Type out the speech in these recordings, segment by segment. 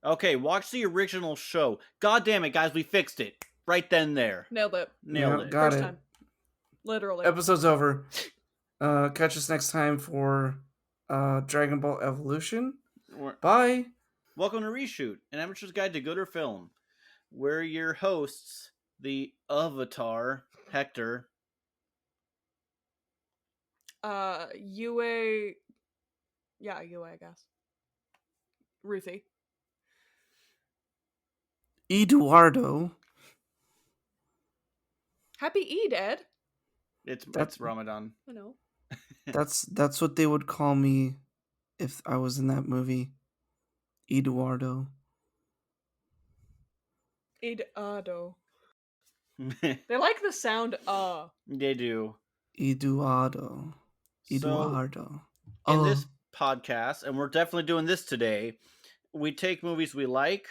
Okay, watch the original show. God damn it, guys, we fixed it. Right then there. Nailed it. Nailed Yeah, it. got First it. time. Literally. Episode's over. Catch us next time for Dragon Ball Evolution. Bye. Welcome to Reshoot, an amateur's guide to gooder film. We're your hosts, the Avatar, Hector. UA. Yeah, UA, I guess. Ruthie. Eduardo. Happy Eid, Ed. It's Ramadan. I know. That's what they would call me if I was in that movie. Eduardo. Eduardo. They like the sound They do. Eduardo. So, in this podcast, and we're definitely doing this today, we take movies we like,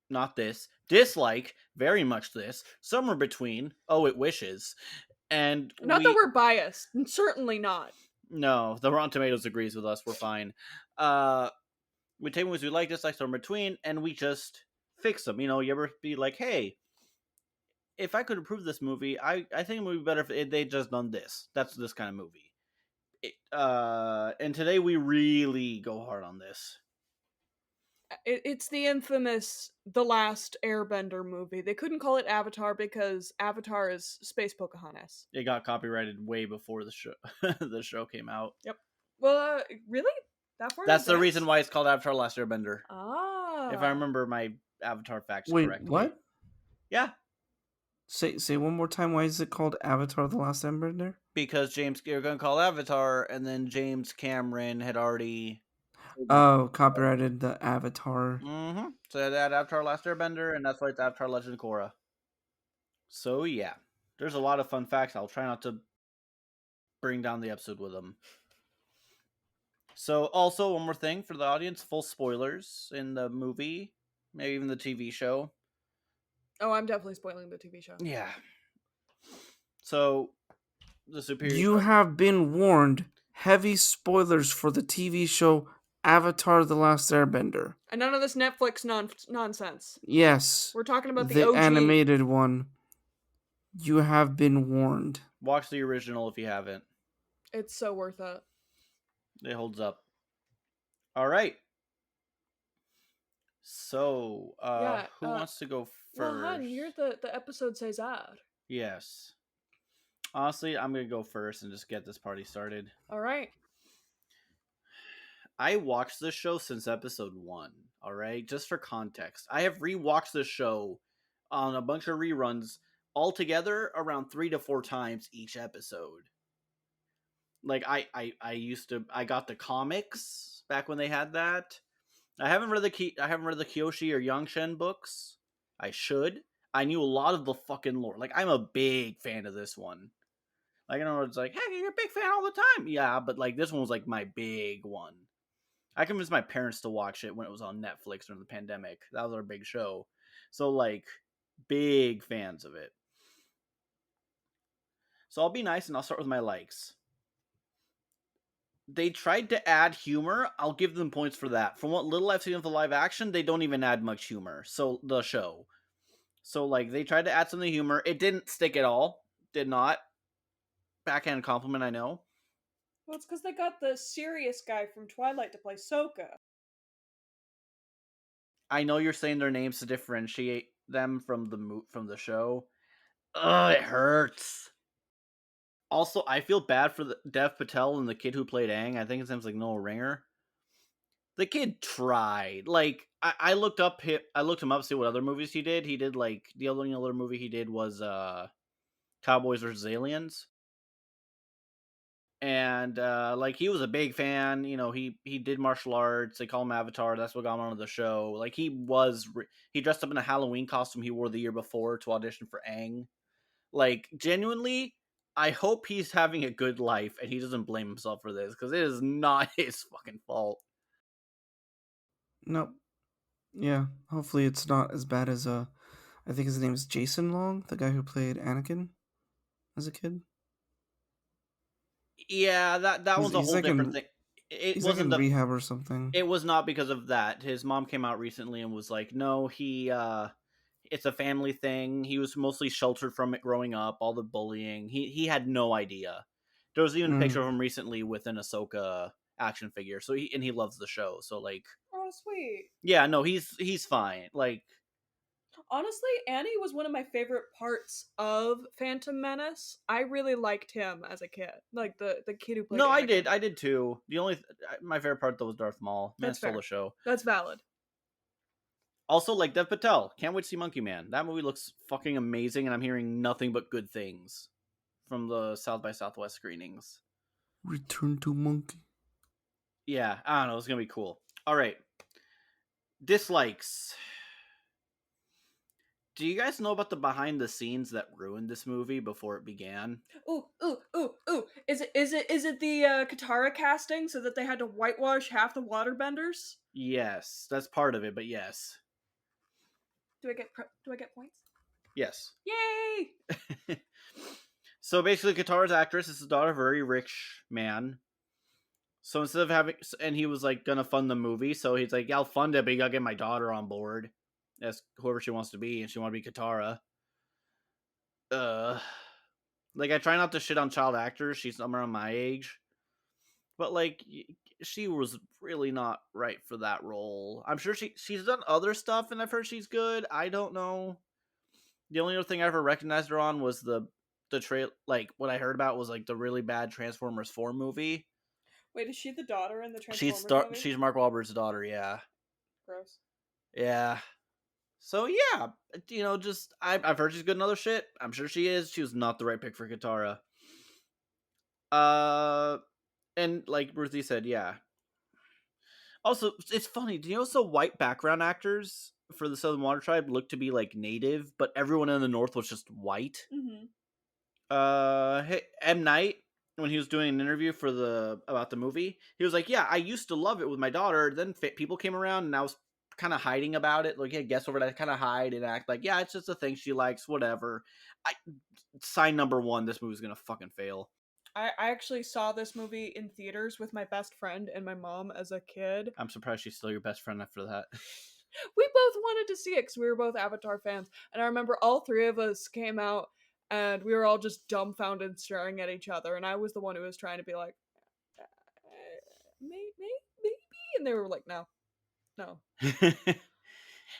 not this, dislike, very much this, somewhere between, oh, it wishes, and not that we're biased, certainly not. No, the Rotten Tomatoes agrees with us, we're fine. We take movies we like, dislike, somewhere between, and we just fix them. You know, you ever be like, hey, if I could improve this movie, I think it would be better if they just done this. That's this kind of movie. And today we really go hard on this. It's the infamous The Last Airbender movie. They couldn't call it Avatar because Avatar is Space Pocahontas. It got copyrighted way before the show the show came out. Yep. Well, really? That's the reason why it's called Avatar: Last Airbender. Ah. If I remember my Avatar facts Wait, correctly. what? Yeah. Say one more time. Why is it called Avatar: The Last Airbender? Because you're going to call Avatar, and then James Cameron had already copyrighted the Avatar. Mm-hmm. So they had Avatar: Last Airbender, and that's why it's Avatar: Legend of Korra. So yeah, there's a lot of fun facts. I'll try not to bring down the episode with them. So also one more thing for the audience: full spoilers in the movie, maybe even the TV show. Oh, I'm definitely spoiling the TV show. Yeah. So the superior. You have been warned. Heavy spoilers for the TV show Avatar: The Last Airbender. And none of this Netflix nonsense. Yes. We're talking about the OG. animated one. You have been warned. Watch the original if you haven't. It's so worth it. It holds up. All right. So, who wants to go first? Well, hon, you're the episode Cesar. Yes. Honestly, I'm going to go first and just get this party started. All right. I watched this show since episode 1, all right? Just for context. I have rewatched this show on a bunch of reruns altogether around 3 to 4 times each episode. Like, I got the comics back when they had that. I haven't read the Kyoshi or Yangshen books. I should. I knew a lot of the fucking lore. Like, I'm a big fan of this one. Like, I know it's like, hey, you're a big fan all the time. Yeah, but like this one was like my big one. I convinced my parents to watch it when it was on Netflix during the pandemic. That was our big show. So like, big fans of it. So I'll be nice and I'll start with my likes. They tried to add humor. I'll give them points for that. From what little I've seen of the live action, they don't even add much humor. So the show. So like they tried to add some of the humor. It didn't stick at all. Did not. Backhand compliment, I know. Well, it's because they got the serious guy from Twilight to play Sokka. I know you're saying their names to differentiate them from the show. Ugh, it hurts. Also, I feel bad for the Dev Patel and the kid who played Aang. I think his name's like Noah Ringer. The kid tried. Like I looked him up to see what other movies he did. He did like the only other movie he did was Cowboys vs. Aliens. And like he was a big fan. You know, he did martial arts. They call him Avatar. That's what got him onto the show. Like he dressed up in a Halloween costume he wore the year before to audition for Aang. Like genuinely, I hope he's having a good life and he doesn't blame himself for this because it is not his fucking fault. Nope. Yeah, hopefully it's not as bad as I think his name is Jason Long, the guy who played Anakin as a kid. Yeah, that was a whole different thing. it He's like wasn't in the. rehab or something. It was not because of that. His mom came out recently and was like, "No, it's a family thing. He was mostly sheltered from it growing up, all the bullying. He had no idea." There was even a picture of him recently with an Ahsoka action figure. So he loves the show. So like, Oh, sweet. yeah, no, he's fine. Like, Honestly, Annie was one of my favorite parts of Phantom Menace. I really liked him as a kid, like the kid who played. no, Anakin. I did too. The only my favorite part though was Darth Maul. Man That's stole fair. the show. That's valid. Also, like Dev Patel, can't wait to see Monkey Man. That movie looks fucking amazing, and I'm hearing nothing but good things from the South by Southwest screenings. Return to Monkey. Yeah, I don't know. It's gonna be cool. All right, dislikes. Do you guys know about the behind the scenes that ruined this movie before it began? Ooh. Is it the Katara casting so that they had to whitewash half the waterbenders? Yes, that's part of it, but yes. Do I get points? Yes. Yay! So basically, Katara's actress is the daughter of a very rich man. So instead of having, and he was like gonna fund the movie, so he's like, yeah, "I'll fund it, but you gotta get my daughter on board as whoever she wants to be, and she want to be Katara." Like I try not to shit on child actors. She's somewhere around my age, but like she was really not right for that role. I'm sure she's done other stuff, and I've heard she's good. I don't know. The only other thing I ever recognized her on was the trail. Like what I heard about was like the really bad Transformers 4 movie. Wait, is she the daughter in the Transformers movie? She's Mark Wahlberg's daughter. Yeah. Gross. Yeah. So yeah, just I've heard she's good in other shit. I'm sure she is. She was not the right pick for Katara. And like Ruthie said, yeah. Also, it's funny. Do you know so white background actors for the Southern Water Tribe look to be like native, but everyone in the North was just white? Mm-hmm. Hey, M. Night, when he was doing an interview about the movie, he was like, "Yeah, I used to love it with my daughter. Then people came around, and I was kind of hiding about it. Like, yeah, guess over that, kind of hide and act like, yeah, it's just a thing she likes, whatever." Sign number one, this movie's gonna fucking fail. I actually saw this movie in theaters with my best friend and my mom as a kid. I'm surprised she's still your best friend after that. We both wanted to see it because we were both Avatar fans, and I remember all three of us came out and we were all just dumbfounded staring at each other, and I was the one who was trying to be like, maybe, and they were like, no.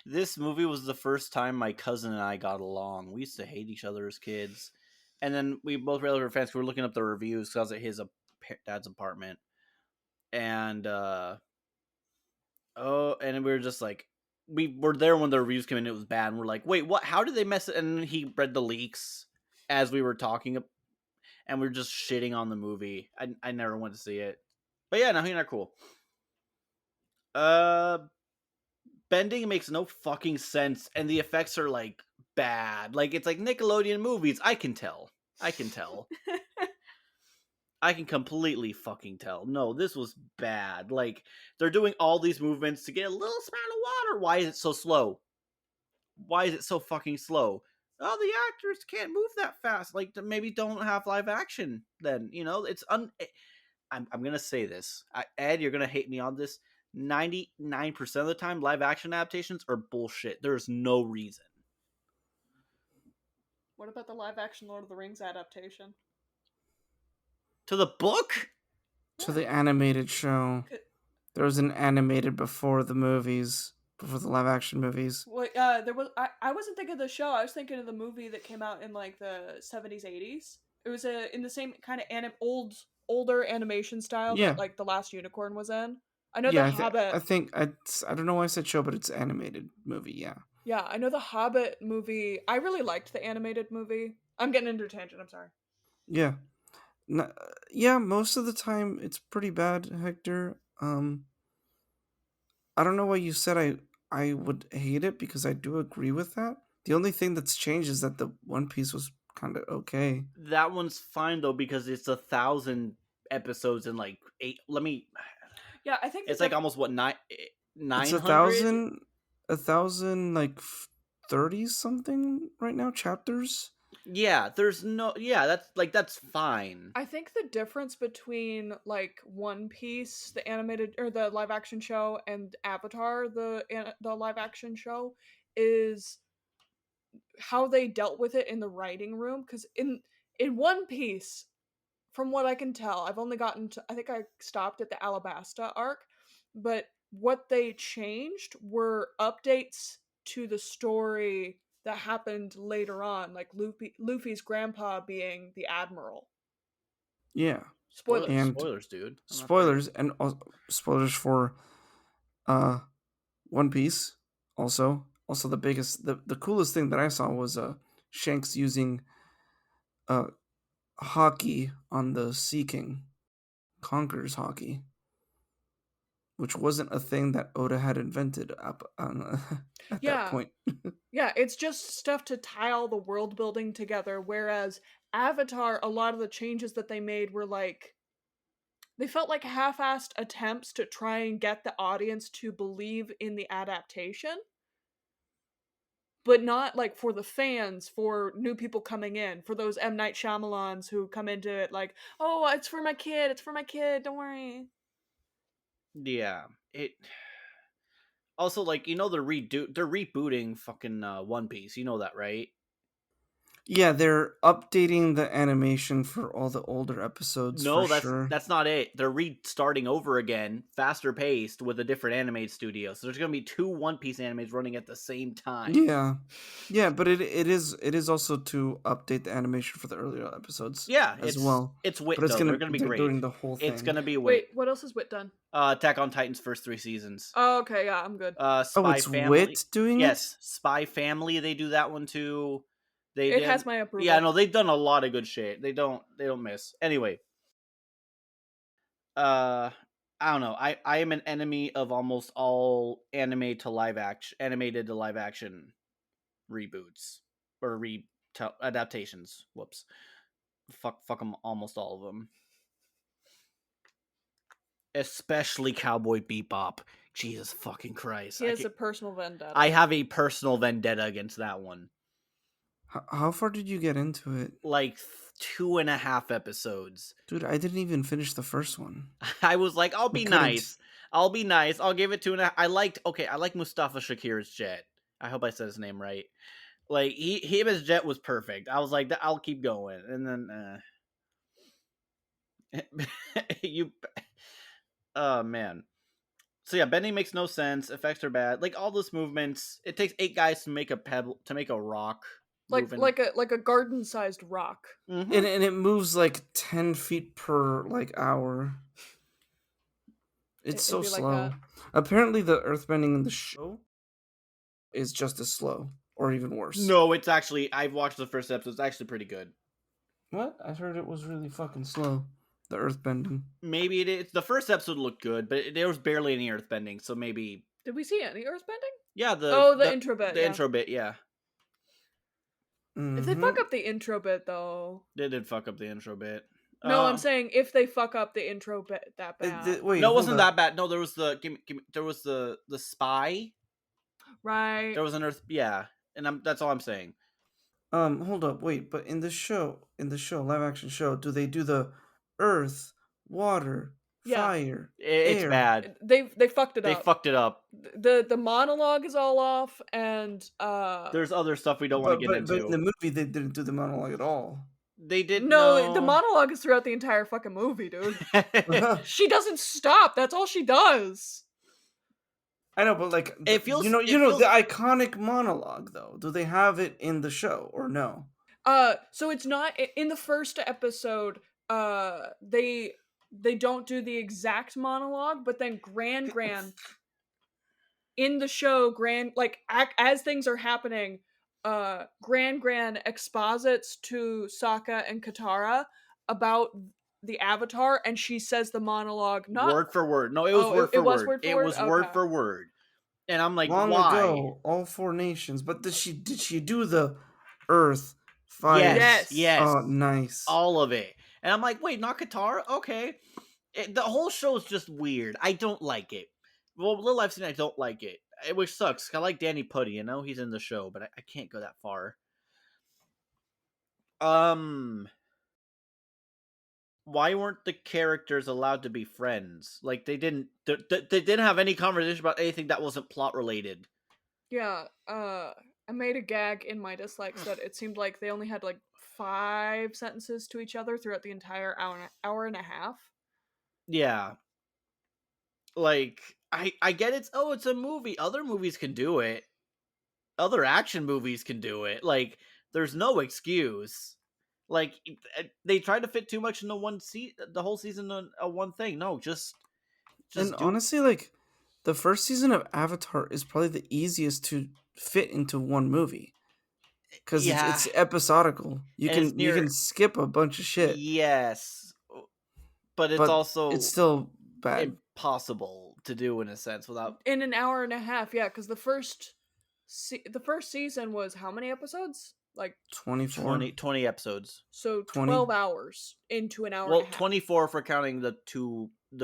This movie was the first time my cousin and I got along. We used to hate each other as kids, and then we both realized we were fans. We were looking up the reviews because I was at his dad's apartment, and and we were just like, we were there when the reviews came in. It was bad, and we're like, wait, what? How did they mess it? And he read the leaks as we were talking, and we are just shitting on the movie. I never went to see it, but yeah, no, he's not cool. Bending makes no fucking sense, and the effects are like bad. Like it's like Nickelodeon movies. I can tell. I can completely fucking tell. No, this was bad. Like they're doing all these movements to get a little spout of water. Why is it so slow? Why is it so fucking slow? Oh, the actors can't move that fast. Like maybe don't have live action. Then it's I'm gonna say this, Ed. You're gonna hate me on this. 99% of the time, live action adaptations are bullshit. There's no reason. What about the live action Lord of the Rings adaptation? To the book? To the animated show. There was an animated before the movies, before the live action movies. Well, there was. I wasn't thinking of the show. I was thinking of the movie that came out in like the 70s, 80s. It was in the same kind of older animation style that like The Last Unicorn was in. I know The Hobbit. I don't know why I said show, but it's an animated movie. Yeah. Yeah, I know the Hobbit movie. I really liked the animated movie. I'm getting into a tangent. I'm sorry. Yeah. Yeah, most of the time it's pretty bad, Hector. I don't know why you said I would hate it, because I do agree with that. The only thing that's changed is that the One Piece was kind of okay. That one's fine though, because it's 1,000 episodes and like 8. Yeah, I think it's like almost what 900. It's 1,000 like 30 something right now chapters. Yeah, there's no. Yeah, that's fine. I think the difference between like One Piece, the animated or the live action show, and Avatar, the live action show, is how they dealt with it in the writing room. Because in One Piece, from what I can tell, I've only gotten to, I think I stopped at the Alabasta arc, but what they changed were updates to the story that happened later on, like Luffy's grandpa being the admiral. Yeah. Spoilers. And Spoilers, dude. spoilers, and spoilers for One Piece. Also the coolest thing that I saw was Shanks using hockey on the Sea King, Conqueror's hockey, which wasn't a thing that Oda had invented up at that point. Yeah, it's just stuff to tie all the world building together, whereas Avatar, a lot of the changes that they made were like, they felt like half-assed attempts to try and get the audience to believe in the adaptation, but not like for the fans, for new people coming in, for those M. Night Shyamalans who come into it like, oh, it's for my kid, don't worry. Yeah, it. Also, like, they're rebooting fucking One Piece. You know that, right? Yeah, they're updating the animation for all the older episodes for No, sure. that's not it. They're restarting over again, faster paced, with a different anime studio. So there's gonna be 2 One Piece animes running at the same time. Yeah, but it is also to update the animation for the earlier episodes. Yeah, as well. It's Wit But it's though. They're gonna be they're great. doing the whole thing. It's gonna be Wit. Wait, what else has Wit done? Attack on Titan's first 3 seasons. Oh, okay, yeah, I'm good. Spy it's Family. Wit doing yes, it? Spy Family. They do that one too. It has my approval. Yeah, no, they've done a lot of good shit. They don't miss. Anyway, I don't know. I am an enemy of almost all animated to live action reboots or adaptations. Whoops. Fuck them, almost all of them. Especially Cowboy Bebop. Jesus fucking Christ. He has a personal vendetta. I have a personal vendetta against that one. How far did you get into it? Like 2.5 episodes. Dude, I didn't even finish the first one. I was like, I'll be nice. I'll give it 2.5. I like Mustafa Shakir's Jet. I hope I said his name right. Like, him as Jet was perfect. I was like, I'll keep going. And then, oh, man. So yeah, bending makes no sense. Effects are bad. Like, all those movements, it takes 8 guys to make a rock. Like a garden-sized rock. Mm-hmm. And it moves like 10 feet per hour. It's so slow. Like apparently the earthbending in the show is just as slow, or even worse. No, it's actually, I've watched the first episode. It's actually pretty good. What? I heard it was really fucking slow. The earthbending. Maybe it is. The first episode looked good, but there was barely any earthbending, so maybe. Did we see any earthbending? Yeah, the intro bit. The intro bit, yeah. If they fuck up the intro bit, though. They did fuck up the intro bit. No, I'm saying if they fuck up the intro bit that bad. Wait, no, it wasn't that bad. No, there was there was the spy. Right. There was an and that's all I'm saying. Hold up, wait, but in the show, live action show, do they do the earth, water, fire, it's air? bad. They fucked it up. They fucked it up. The monologue is all off, and there's other stuff we don't want to get into. But in the movie, they didn't do the monologue at all. They didn't. No, the monologue is throughout the entire fucking movie, dude. She doesn't stop. That's all she does. I know, but like, it feels, the iconic monologue though. Do they have it in the show or no? So it's not in the first episode. They don't do the exact monologue, but then Gran in the show, as things are happening, Gran exposits to Sokka and Katara about the Avatar, and she says the monologue not word for word. No, it was word for word. It was word for word. And I'm like, long why? ago, all 4 nations. But did she do the earth, fire? Yes. Oh, nice. All of it. And I'm like, wait, not Katara? Okay. The whole show is just weird. I don't like it. Well, little I've seen, I don't like it. Which sucks. I like Danny Putty. He's in the show, but I can't go that far. Why weren't the characters allowed to be friends? Like they didn't have any conversation about anything that wasn't plot related. Yeah, I made a gag in my dislikes that it seemed like they only had like 5 sentences to each other throughout the entire hour and a half. Yeah. Like I get it's a movie. Other movies can do it. Other action movies can do it. Like there's no excuse. Like they try to fit too much into the whole season on one thing. No, just And do. honestly, like the first season of Avatar is probably the easiest to fit into one movie because Yeah, it's episodical. You and it's can near skip a bunch of shit, yes, but it's but also it's still bad. impossible to do in a sense without In an hour and a half, yeah, because the first season was how many episodes? Like 24. 20 episodes. So 20. 12 hours into an hour Well, and a half. 24 for counting the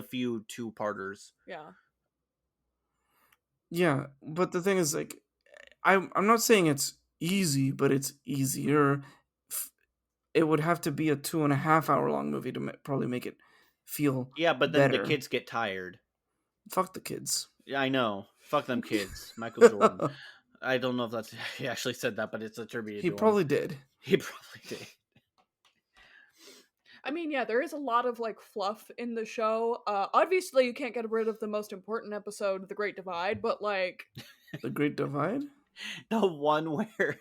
few two-parters. Yeah. Yeah, but the thing is, like, I'm not saying it's easy, but it's easier. It would have to be a 2.5 hour long movie to probably make it feel Yeah, but then better. the kids get tired. Fuck the kids. Yeah, I know. Fuck them kids. Michael Jordan. I don't know if he actually said that, but it's attributed to him. He probably did. He probably did. I mean, yeah, there is a lot of like fluff in the show. Obviously, you can't get rid of the most important episode, The Great Divide, but like The Great Divide? The one where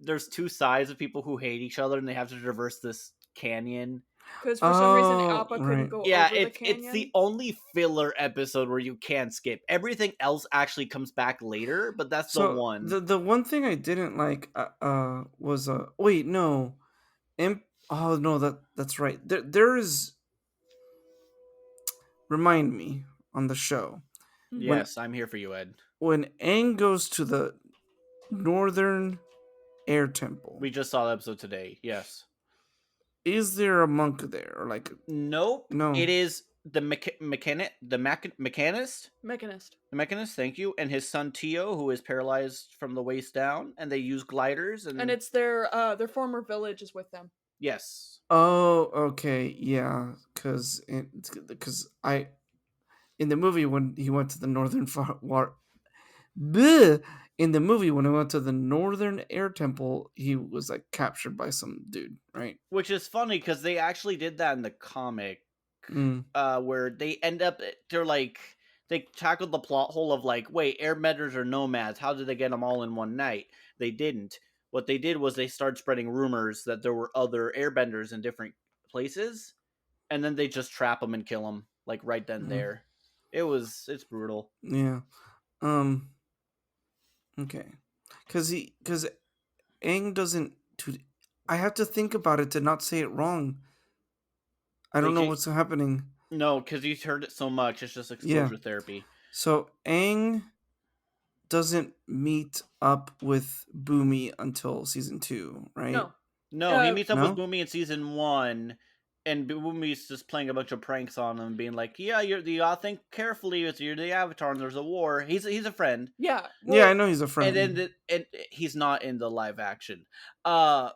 there's two sides of people who hate each other and they have to traverse this canyon. Because for some reason Appa couldn't go over the canyon. It's the only filler episode where you can skip. Everything else actually comes back later, but that's the one. The one thing I didn't like was wait, no. Oh no, that's right. There is, remind me on the show. Yes, I'm here for you, Ed. When Aang goes to the Northern Air Temple. We just saw the episode today. Yes. Is there a monk there? Or like nope. No. It is the mechanist. The mechanist, thank you, and his son Tio, who is paralyzed from the waist down, and they use gliders, and it's their former village is with them. Yes. Oh, okay, yeah, because I in the movie when he went to the Northern in the movie when he went to the Northern Air Temple, he was like captured by some dude, right? Which is funny because they actually did that in the comic, where they end up they tackled the plot hole of like, wait, airbenders are nomads. How did they get them all in one night? They didn't. What they did was they started spreading rumors that there were other airbenders in different places, and then they just trap them and kill them like right then there. It's brutal. Yeah. Okay. Because Aang doesn't. I have to think about it to not say it wrong. I don't know what's happening. No, because you heard it so much. It's just exposure therapy. So Aang doesn't meet up with Boomy until season 2, right? No, he meets up with Boomy in season 1, and Boomy's just playing a bunch of pranks on him, being like, "Yeah, you think carefully. You're the Avatar, and there's a war." He's a friend. Yeah, well, yeah, I know he's a friend. And then he's not in the live action. Oh.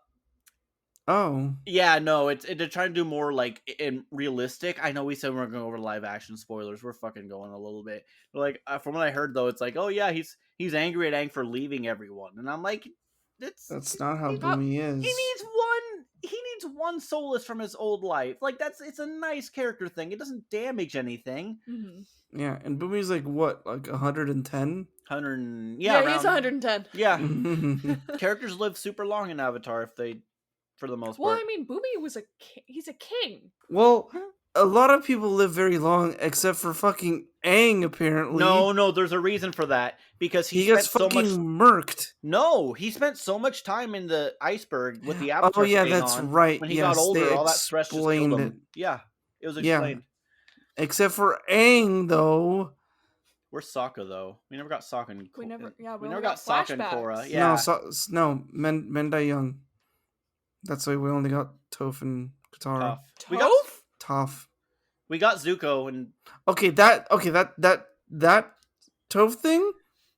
Yeah, no, they're trying to do more like in realistic. I know we said we're going over live action spoilers. We're fucking going a little bit. But like from what I heard though, it's like, oh yeah, he's angry at Aang for leaving everyone, and I'm like, that's not how Boomy is. He needs one solace from his old life. Like it's a nice character thing. It doesn't damage anything. Mm-hmm. Yeah, and Boomy's like what, like 110? Yeah, he's 110. Yeah, characters live super long in Avatar if they. For the most part. Well, I mean, Boomy was he's a king. Well, a lot of people live very long, except for fucking Aang, apparently. No, there's a reason for that. Because he gets fucking murked. No, he spent so much time in the iceberg with the Avatar. Oh, yeah, that's right. When he got older, all that stress just killed him. Yeah, it was explained. Yeah. Except for Aang, though. Where's Sokka, though? We never got Sokka and We never got Sokka and Korra. Yeah. No, Mendai Young. That's why we only got Toph and Katara. Toph. We got Zuko and that Toph thing,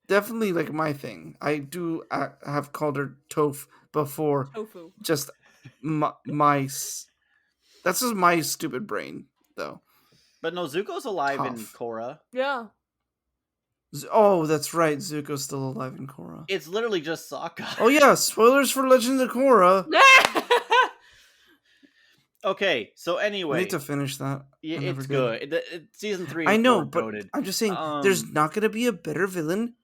definitely like my thing. I do have called her Toph before. Tofu. Just That's just my stupid brain, though. But no, Zuko's alive in Tough. Korra. Yeah. Oh, that's right. Zuko's still alive in Korra. It's literally just Sokka. Oh yeah, spoilers for Legend of Korra. Okay, so anyway, I need to finish that. yeah, it's good. Season 3 I and know, 4 but goated. I'm just saying, there's not gonna be a better villain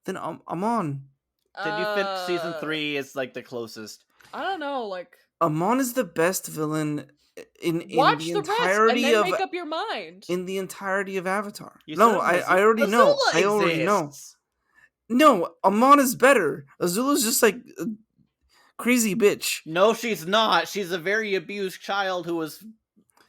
than Amon. Did you finish season 3? Is like the closest. I don't know, like Amon is the best villain in watch the the rest entirety and then of make up your mind. in the entirety of Avatar. You No, said I already know. Azula I already know. exists. No, Amon is better. Azula's just like a crazy bitch. No, she's not. She's a very abused child who was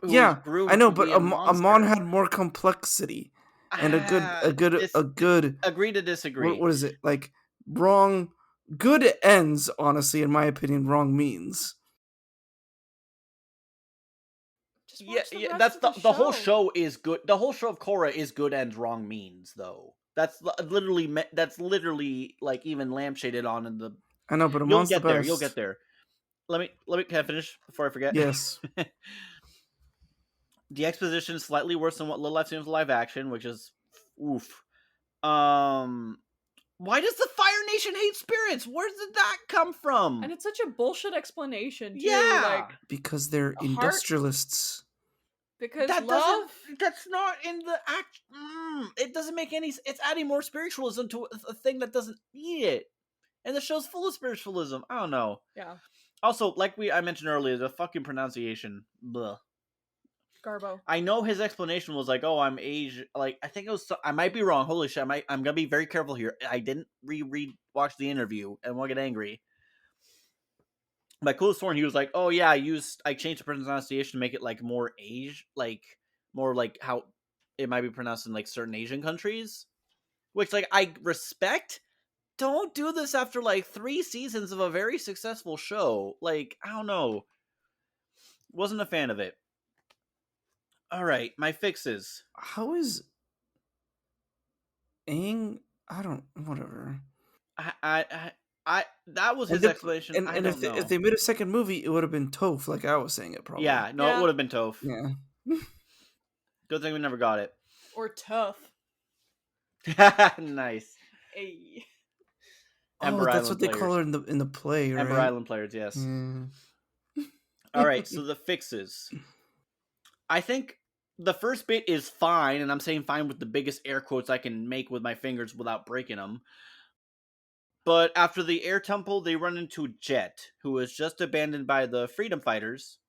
groomed I know, to but be a monster. Amon had more complexity and a good. Agree to disagree. What is it like? Wrong. Good ends, honestly, in my opinion. Wrong means. Yeah. That's the whole show is good. The whole show of Korra is good ends, wrong means, though. That's literally like even lampshaded on in the. I know, but Amon's the best. You'll get there. Let me. Can I finish before I forget? Yes. The exposition is slightly worse than what Little I've seen with live action, which is oof. Why does the Fire Nation hate spirits? Where did that come from? And it's such a bullshit explanation, too. Yeah, like because they're industrialists. Because that's not in the act. It doesn't make any. It's adding more spiritualism to a thing that doesn't need it. And the show's full of spiritualism. I don't know. Yeah. Also, like I mentioned earlier, the fucking pronunciation. Blah. Garbo. I know his explanation was like, "Oh, I'm Asian." Like, I think it was. I might be wrong. Holy shit! I'm gonna be very careful here. I didn't watch the interview and won't get angry. My coolest sworn, he was like, "Oh yeah, I changed the pronunciation to make it like more more like how it might be pronounced in like certain Asian countries," which like I respect. Don't do this after like 3 seasons of a very successful show. Like, I don't know. Wasn't a fan of it. All right, my fixes. How is Aang? I don't. Whatever. I that was his explanation. And if they made a second movie, it would have been Toph, like I was saying it probably. Yeah, no, it would have been Toph. Yeah. Good thing we never got it. Or Tough. Nice. Hey. Ember that's Island what players. they call her in the play, right? Ember Island players, yes. All right, so the fixes. I think the first bit is fine, and I'm saying fine with the biggest air quotes I can make with my fingers without breaking them. But after the air temple, they run into Jet, who was just abandoned by the freedom fighters.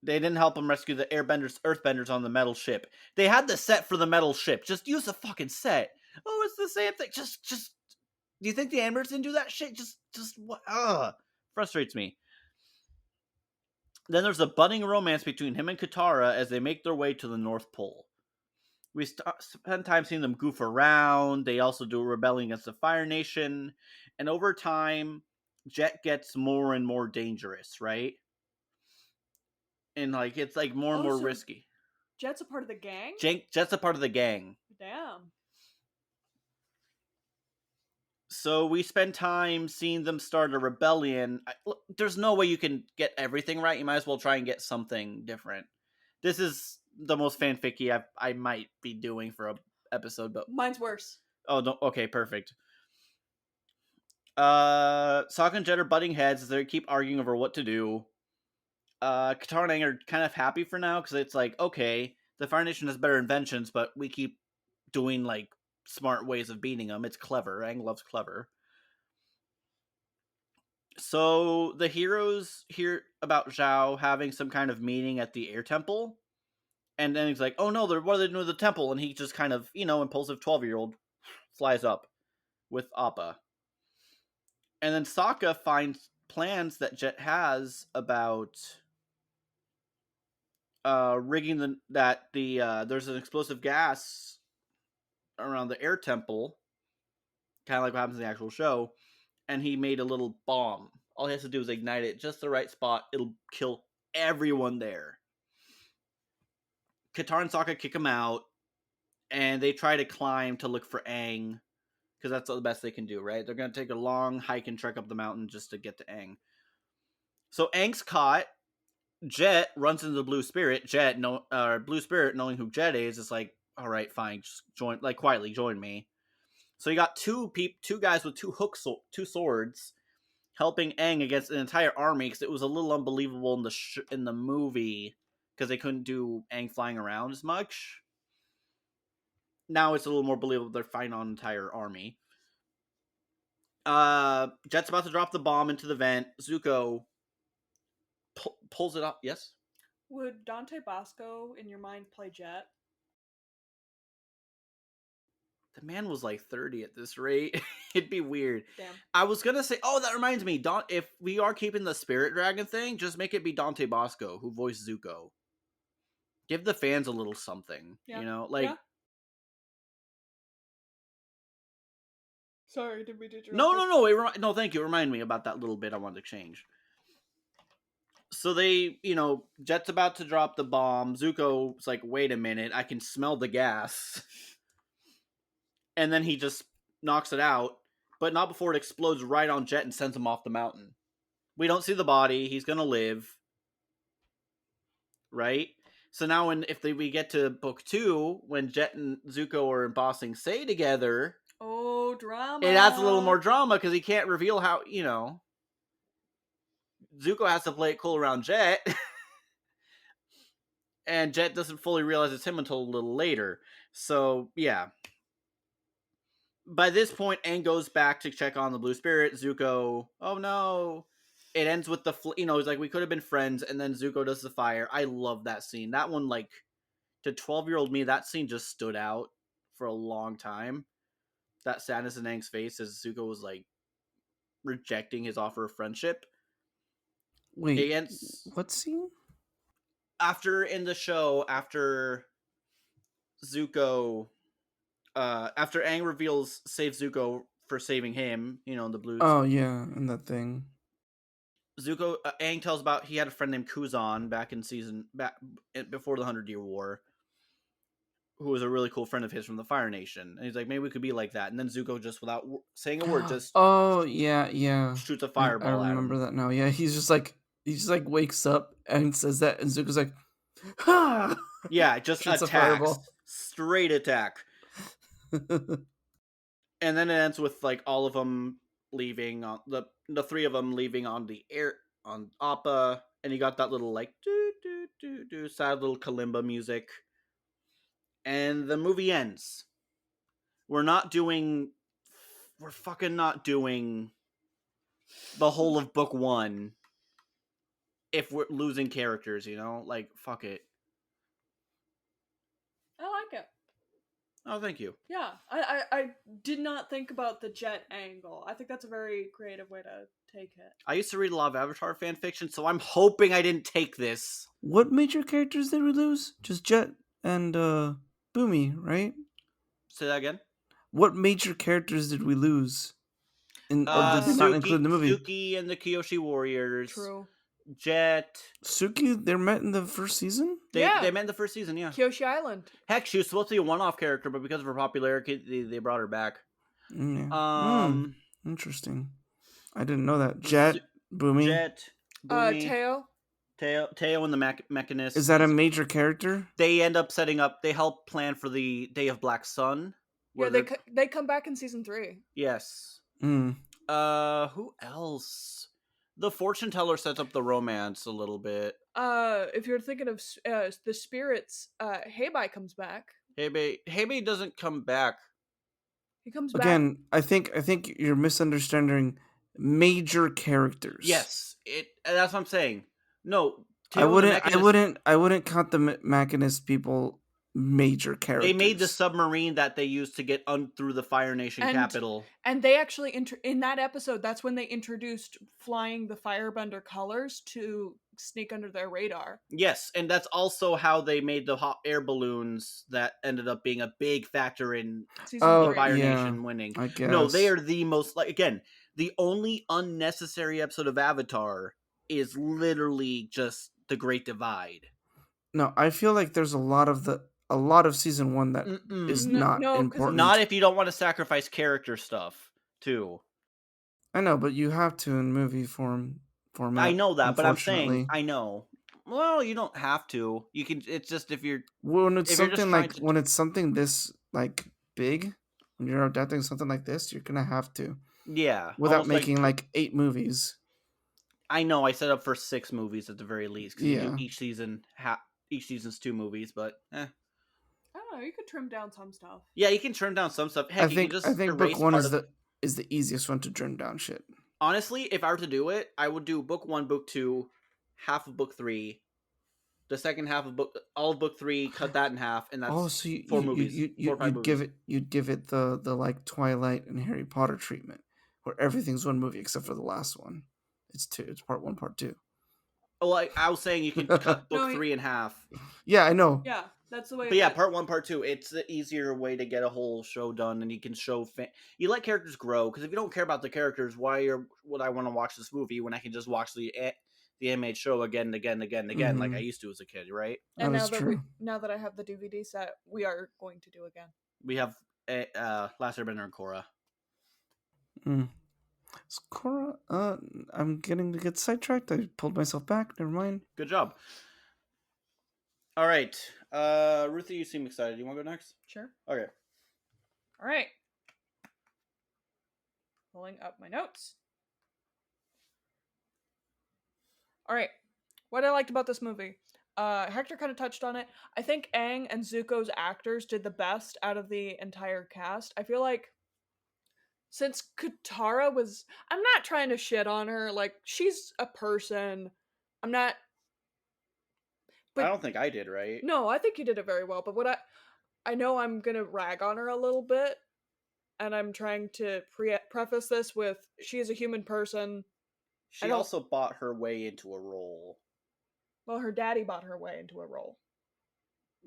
They didn't help him rescue the earthbenders on the metal ship. They had the set for the metal ship. Just use the fucking set. Oh, it's the same thing. Just. Do you think the animators didn't do that shit? Just what? Frustrates me. Then there's a budding romance between him and Katara as they make their way to the North Pole. We spend time seeing them goof around. They also do a rebellion against the Fire Nation. And over time, Jet gets more and more dangerous, right? And like it's like more and more risky. Jet's a part of the gang? Jet's a part of the gang. Damn. So we spend time seeing them start a rebellion. There's no way you can get everything right. You might as well try and get something different. This is the most fanficky I might be doing for a episode, but mine's worse. Oh, no. Okay, perfect. Sokka and Jet are butting heads as they keep arguing over what to do. Katara and Aang are kind of happy for now because it's like, okay, the Fire Nation has better inventions, but we keep doing like smart ways of beating them. It's clever. Aang loves clever. So the heroes hear about Zhao having some kind of meeting at the air temple. And then he's like, oh no, what are they doing with the temple? And he just kind of, impulsive 12-year-old flies up with Appa. And then Sokka finds plans that Jet has about rigging there's an explosive gas around the air temple, kind of like what happens in the actual show, and he made a little bomb. All he has to do is ignite it just the right spot. It'll kill everyone there. Katara and Sokka kick him out, and they try to climb to look for Aang, because that's the best they can do, right? They're going to take a long hike and trek up the mountain just to get to Aang. So Aang's caught. Jet runs into the Blue Spirit. Blue Spirit, knowing who Jet is like, all right, fine, just join, like quietly join me. So you got two guys with two swords helping Aang against an entire army, because it was a little unbelievable in the movie because they couldn't do Aang flying around as much. Now it's a little more believable they're fighting on an entire army. Jet's about to drop the bomb into the vent. Zuko pulls it up. Yes? Would Dante Bosco, in your mind, play Jet? The man was like 30 at this rate. It'd be weird. Damn. I was gonna say, that reminds me, if we are keeping the Spirit Dragon thing, just make it be Dante Bosco who voiced Zuko. Give the fans a little something, Yeah. you know, like. Yeah. Sorry, did we interrupt? No. No, thank you. Remind me about that little bit I wanted to change. So they, Jet's about to drop the bomb. Zuko's like, wait a minute, I can smell the gas. And then he just knocks it out, but not before it explodes right on Jet and sends him off the mountain. We don't see the body. He's gonna live. Right? So now we get to book 2, when Jet and Zuko are embossing Say together... Oh, drama! It adds a little more drama, because he can't reveal how, Zuko has to play it cool around Jet. And Jet doesn't fully realize it's him until a little later. So, yeah. By this point, Aang goes back to check on the Blue Spirit. Zuko, oh no. It ends with he's like, we could have been friends, and then Zuko does the fire. I love that scene. That one, like, to 12-year-old me, that scene just stood out for a long time. That sadness in Aang's face as Zuko was, like, rejecting his offer of friendship. Wait, what scene? After Zuko... after Aang saves Zuko for saving him, the Blues. Oh, yeah, and that thing. Zuko, Aang tells about he had a friend named Kuzan back before the 100-Year War, who was a really cool friend of his from the Fire Nation. And he's like, maybe we could be like that. And then Zuko, just without saying a word, just... Oh, yeah. Shoots a fireball at him. I remember that now. Yeah, he just wakes up and says that, and Zuko's like, ha! Yeah, just attacks. Straight attack. And then it ends with, like, all of them leaving, on the 3 of them leaving on the air, on Appa, and you got that little, like, do sad little kalimba music. And the movie ends. We're fucking not doing the whole of book 1 if we're losing characters, like, fuck it. I like it. Oh, thank you. Yeah, I did not think about the Jet angle. I think that's a very creative way to take it. I used to read a lot of Avatar fan fiction, so I'm hoping I didn't take this. What major characters did we lose? Just Jet and Boomy, right? Say that again? What major characters did we lose? Or did they not include in the movie? Suki and the Kyoshi Warriors. True. Jet. Suki, they met in the first season? They met in the first season, yeah. Kyoshi Island. Heck, she was supposed to be a one-off character, but because of her popularity, they brought her back. Yeah. Interesting. I didn't know that. Jet, Boomy. Teo and the Mechanist. Is that a major character? They end up they help plan for the Day of Black Sun. Yeah, they come back in season 3. Yes. Who else? The fortune teller sets up the romance a little bit. If you're thinking of the spirits, Heibai comes back. Heibai doesn't come back. He comes back. Again, I think you're misunderstanding major characters. Yes, that's what I'm saying. No, I wouldn't count the Machinist people major characters. They made the submarine that they used to get through the Fire Nation capital. And they actually, in that episode, that's when they introduced flying the Firebender colors to sneak under their radar. Yes, and that's also how they made the hot air balloons that ended up being a big factor in the Fire Nation winning. I guess. No, they are the most, again, the only unnecessary episode of Avatar is literally just the Great Divide. No, I feel like there's a lot of season 1 that is not important. Not if you don't want to sacrifice character stuff, too. I know, but you have to in movie form format. I know that, but I'm saying unfortunately. I know. Well, you don't have to. You can. It's just if you're When it's if you're just something trying like to. when it's something this like big, when you're adapting something like this, you're gonna have to Yeah, without almost making like like 8 movies. I know I set up for 6 movies at the very least because you do Yeah, each season. Each season's 2 movies, but I don't know. You could trim down some stuff. yeah, you can trim down some stuff. Heck, you can I just think book erase 1 part of. is the easiest one to trim down shit. Honestly, if I were to do it, I would do book 1, book 2, half of book 3, the second half of all of book 3, cut that in half, and Oh, that's so 4 movies, 4 or 5 movies. you'd give it the like Twilight and Harry Potter treatment, where everything's one movie except for the last one. It's two. It's part 1, part 2. Oh, I was saying you could cut book No, 3 in half. Yeah, I know. Yeah, that's the way. But yeah, part 1, part 2, it's the easier way to get a whole show done, and you can show you let characters grow. Because if you don't care about the characters, would I want to watch this movie when I can just watch the animated show again and again and again and again like I used to as a kid, right? And That is true. now that I have the DVD set, we are going to do again. We have Last Airbender and Korra. Is Korra? I'm getting to get sidetracked. I pulled myself back. Never mind. Good job. All right, Ruthie, you seem excited. You want to go next? Sure. Okay. All right. Pulling up my notes. All right. What I liked about this movie. Hector kind of touched on it. I think Aang and Zuko's actors did the best out of the entire cast. I feel like since Katara was... I'm not trying to shit on her. Like, she's a person. I'm not... But, I don't think I did, right? No, I think you did it very well. But what I know I'm going to rag on her a little bit. And I'm trying to preface this with, she is a human person. She also bought her way into a role. Well, her daddy bought her way into a role.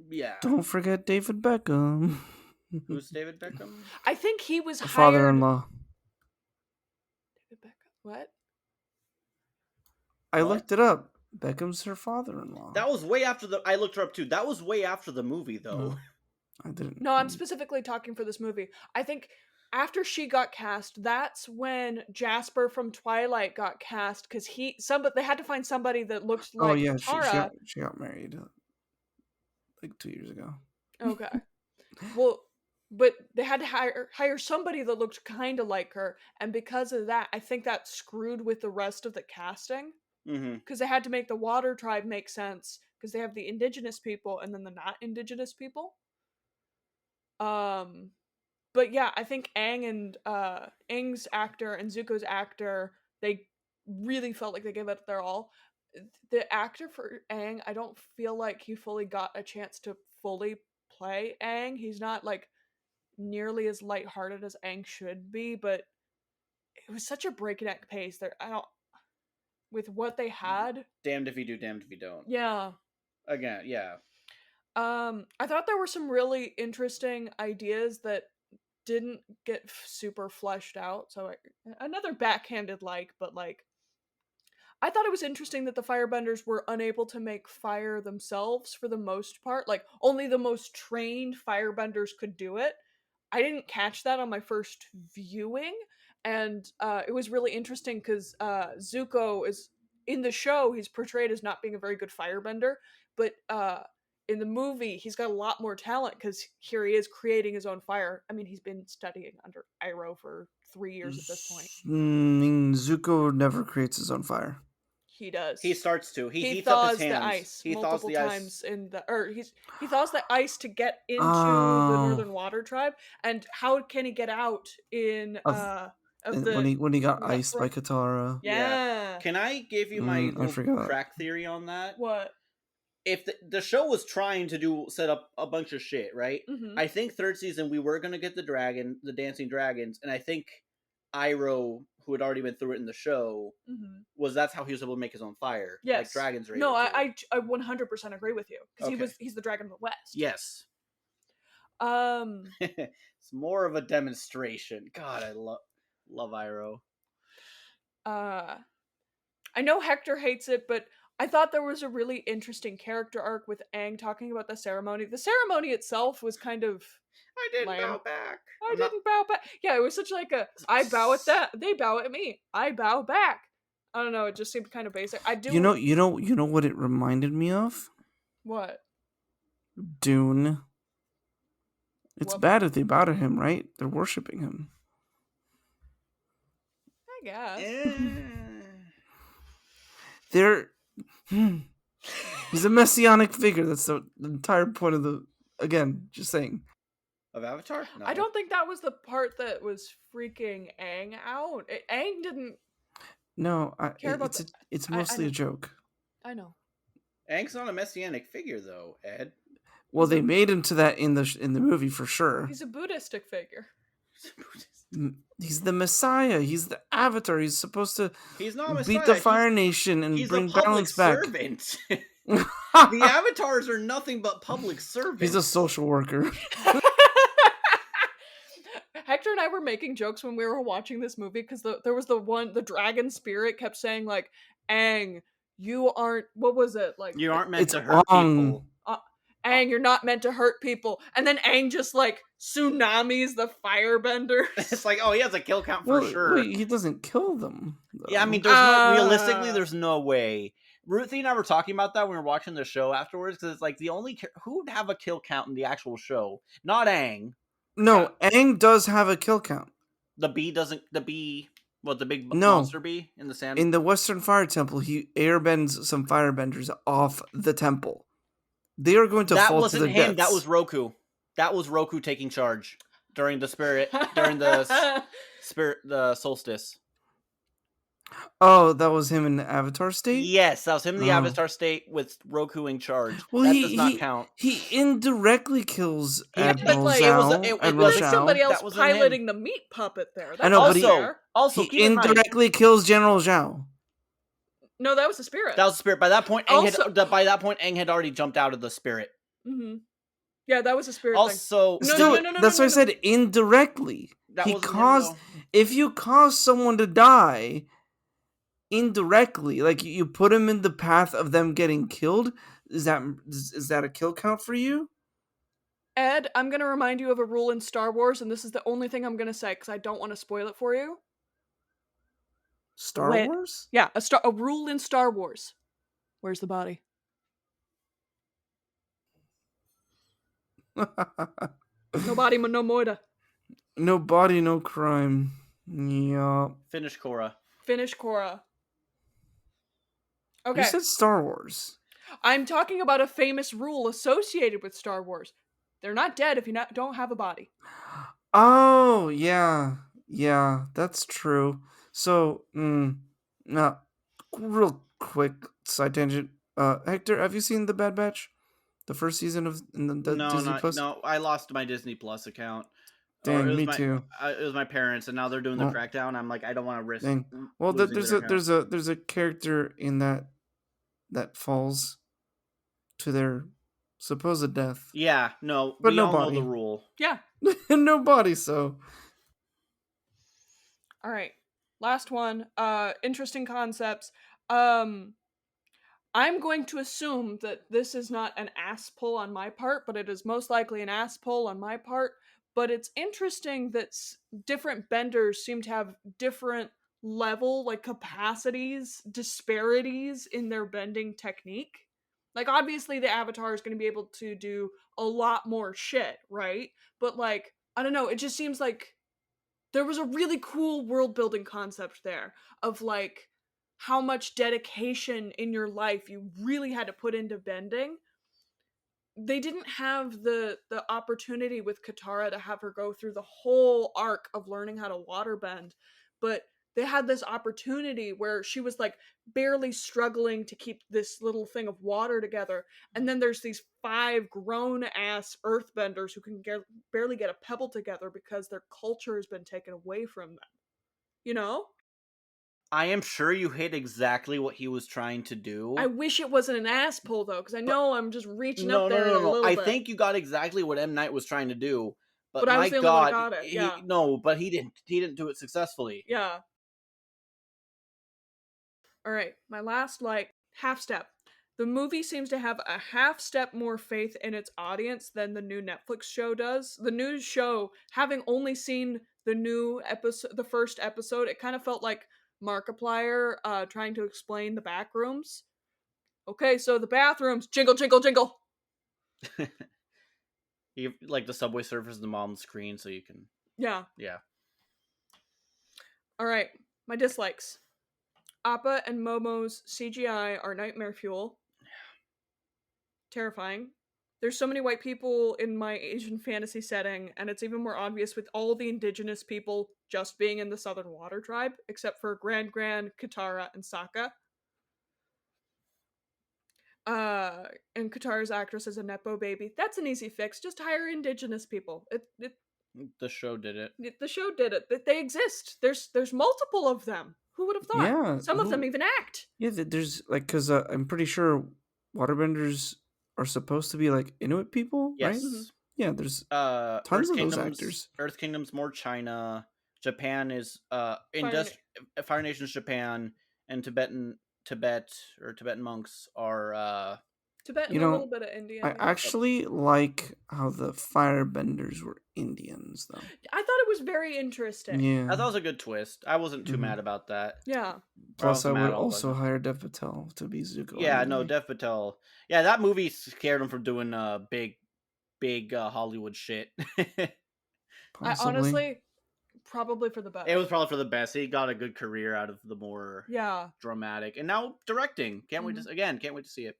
Yeah. Don't forget David Beckham. Who's David Beckham? I think he was hired... father-in-law. David Beckham. What? I looked it up. Beckham's her father-in-law. That was way after I looked her up too. That was way after the movie, though. I didn't. No, I'm specifically talking for this movie. I think after she got cast, that's when Jasper from Twilight got cast, because they had to find somebody that looked like Katara. She got married like 2 years ago. Okay. Well, but they had to hire somebody that looked kind of like her, and because of that, I think that screwed with the rest of the casting. Because they had to make the Water Tribe make sense, because they have the indigenous people and then the not indigenous people. But yeah, I think Aang's actor and Zuko's actor, they really felt like they gave it their all. The actor for Aang, I don't feel like he fully got a chance to fully play Aang. He's not like nearly as lighthearted as Aang should be, but it was such a breakneck pace there. With what they had. Damned if you do, damned if you don't. Yeah. Again, yeah. I thought there were some really interesting ideas that didn't get super fleshed out. So another backhanded but I thought it was interesting that the firebenders were unable to make fire themselves for the most part. Like, only the most trained firebenders could do it. I didn't catch that on my first viewing. And it was really interesting because Zuko is, in the show, he's portrayed as not being a very good firebender. But in the movie, he's got a lot more talent because here he is creating his own fire. I mean, he's been studying under Iroh for 3 years at this point. Zuko never creates his own fire. He does. He starts to. He thaws up his hands. The ice he multiple thaws the times ice. He thaws the ice to get into the Northern Water Tribe. And how can he get out when he got iced by Katara? Yeah. Can I give you my crack theory on that? What? If the show was trying to set up a bunch of shit, right? Mm-hmm. I think third season we were gonna get the dancing dragons, and I think Iroh, who had already been through it in the show, that's how he was able to make his own fire. Yes. Like dragons. No, I 100% agree with you because he's the dragon of the West. Yes. It's more of a demonstration. God, I love Iroh. I know Hector hates it, but I thought there was a really interesting character arc with Aang talking about the ceremony. The ceremony itself was kind of... I didn't bow back. I didn't bow back. Yeah, it was such like I bow at that. They bow at me. I bow back. I don't know. It just seemed kind of basic. I do. You know what it reminded me of? What? Dune. It's What? bad if they bow to him, right? They're worshiping him. I guess. They're. He's a messianic figure. That's the entire point of the. Again, just saying. Of Avatar? No. I don't think that was the part that was freaking Aang out. Aang didn't. No, care about it's mostly a joke. I know. Aang's not a messianic figure, though, Ed. Well, they made him to that in the movie for sure. He's a Buddhistic figure. He's the Messiah. He's the Avatar. He's supposed to He's not beat the Fire Nation and bring balance back. Servant. The Avatars are nothing but public servants. He's a social worker. Hector and I were making jokes when we were watching this movie because there was the dragon spirit kept saying like, Aang, you aren't, what was it? Like, you aren't meant to hurt people. Aang, you're not meant to hurt people. And then Aang just like tsunamis the firebender. It's like, oh, he has a kill count for sure. Wait, he doesn't kill them. Though. Yeah, I mean, realistically, there's no way. Ruthie and I were talking about that when we were watching the show afterwards, because it's like the only who would have a kill count in the actual show? Not Aang. No, Aang does have a kill count. The bee doesn't. The bee, what, the big monster bee in the sand? In the Western Fire Temple, he airbends some firebenders off the temple. They are going to fall to their deaths. That wasn't him. That was Roku. That was Roku taking charge during the solstice. Oh, that was him in the Avatar state? Yes, that was him in the Avatar state with Roku in charge. Well, that does not count. He indirectly kills Admiral Zhao. It was somebody else piloting the meat puppet there. I know, but he indirectly kills General Zhao. No, that was the spirit. That was the spirit. By that point, Aang had already jumped out of the spirit. Mm-hmm. Yeah, that was a spirit. Also, no, that's why I said indirectly. If you cause someone to die indirectly, like you put him in the path of them getting killed, is that a kill count for you? Ed, I'm going to remind you of a rule in Star Wars, and this is the only thing I'm going to say because I don't want to spoil it for you. Star Wars? Yeah, a rule in Star Wars. Where's the body? No body, no moida. No body, no crime. Yeah. Finish Korra. Okay. You said Star Wars. I'm talking about a famous rule associated with Star Wars. They're not dead if you don't have a body. Oh, yeah. Yeah, that's true. So, real quick side tangent. Hector, have you seen The Bad Batch? The first season of Disney Plus? No, I lost my Disney Plus account. Dang, me too. It was my parents, and now they're doing the crackdown. I'm like, I don't want to risk. Dang. Well, there's a character in that falls to their supposed death. Yeah, no, but we all know the rule. Yeah, no body. So, all right, last one. Interesting concepts. I'm going to assume that this is not an ass pull on my part, but it is most likely an ass pull on my part. But it's interesting that different benders seem to have different capacities, disparities in their bending technique. Like, obviously, the Avatar is going to be able to do a lot more shit, right? But, like, I don't know, it just seems like there was a really cool world-building concept there of, like, how much dedication in your life you really had to put into bending. They didn't have the opportunity with Katara to have her go through the whole arc of learning how to waterbend, but they had this opportunity where she was like barely struggling to keep this little thing of water together, and then there's these 5 grown-ass earthbenders who can barely get a pebble together because their culture has been taken away from them. You know? I am sure you hit exactly what he was trying to do. I wish it wasn't an ass pull, though, because I know I'm just reaching up there a little bit. I think you got exactly what M. Night was trying to do. But I was the only one that got it, yeah. But he didn't do it successfully. Yeah. Alright, my last, half step. The movie seems to have a half step more faith in its audience than the new Netflix show does. The new show, having only seen the first episode, it kind of felt like Markiplier trying to explain the back rooms. Okay, so the bathrooms, jingle, jingle, jingle. You like the subway surfers in the mom's screen so you can. Yeah. Yeah. All right, my dislikes. Appa and Momo's CGI are nightmare fuel. Terrifying. There's so many white people in my Asian fantasy setting, and it's even more obvious with all the indigenous people just being in the Southern Water Tribe, except for Grand, Katara, and Sokka. And Katara's actress is a Nepo baby. That's an easy fix. Just hire indigenous people. The show did it. The show did it. They exist. There's multiple of them. Who would have thought? Yeah. Some of them even act. Yeah, there's like, because I'm pretty sure waterbenders are supposed to be like Inuit people, Yes. right? Mm-hmm. Yeah, there's tons Earth of Kingdom's, those actors. Earth Kingdom's more China. Japan is Fire Nation's Japan, and Tibetan monks are Tibetan, a little bit of Indian. I actually like how the firebenders were Indians, though. I thought it was very interesting. Yeah, I thought it was a good twist. I wasn't too mad about that. Yeah. Plus, I would also hire Dev Patel to be Zuko. Yeah, anyway. No, Dev Patel. Yeah, that movie scared him from doing big Hollywood shit. I honestly, probably for the best. It was probably for the best. He got a good career out of the more dramatic, and now directing. Can't wait to see it.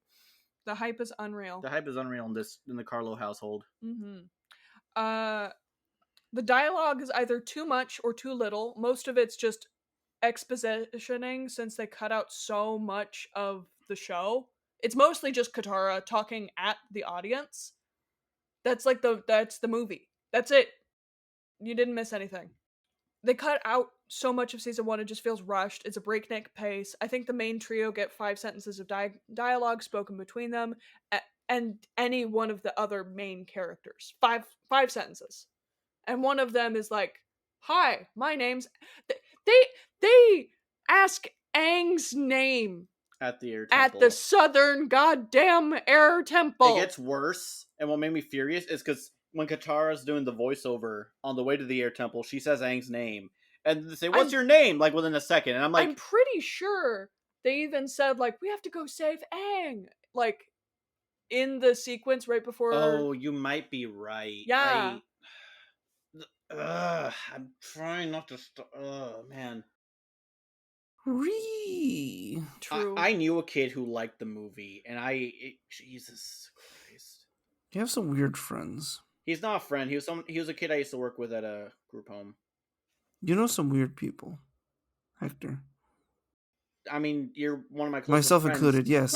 The hype is unreal. The hype is unreal in the Carlo household. Mm-hmm. The dialogue is either too much or too little. Most of it's just expositioning, since they cut out so much of the show. It's mostly just Katara talking at the audience. That's the movie. That's it. You didn't miss anything. They cut out so much of season 1, it just feels rushed. It's a breakneck pace. I think the main trio get 5 sentences of dialogue spoken between them, and any one of the other main characters. Five sentences. And one of them is like, "Hi, my name's..." They ask Aang's name at the air temple. At the southern goddamn air temple. It gets worse, and what made me furious is because when Katara's doing the voiceover on the way to the air temple, she says Aang's name. And they say, "What's your name?" Like, within a second. And I'm like... I'm pretty sure they even said, like, "We have to go save Aang." Like, in the sequence right before... Oh, you might be right. Yeah. I'm trying not to... man. True. I knew a kid who liked the movie, and Jesus Christ. You have some weird friends. He's not a friend. He was a kid I used to work with at a group home. You know some weird people, Hector. I mean, you're one of my closest Myself friends. included, yes.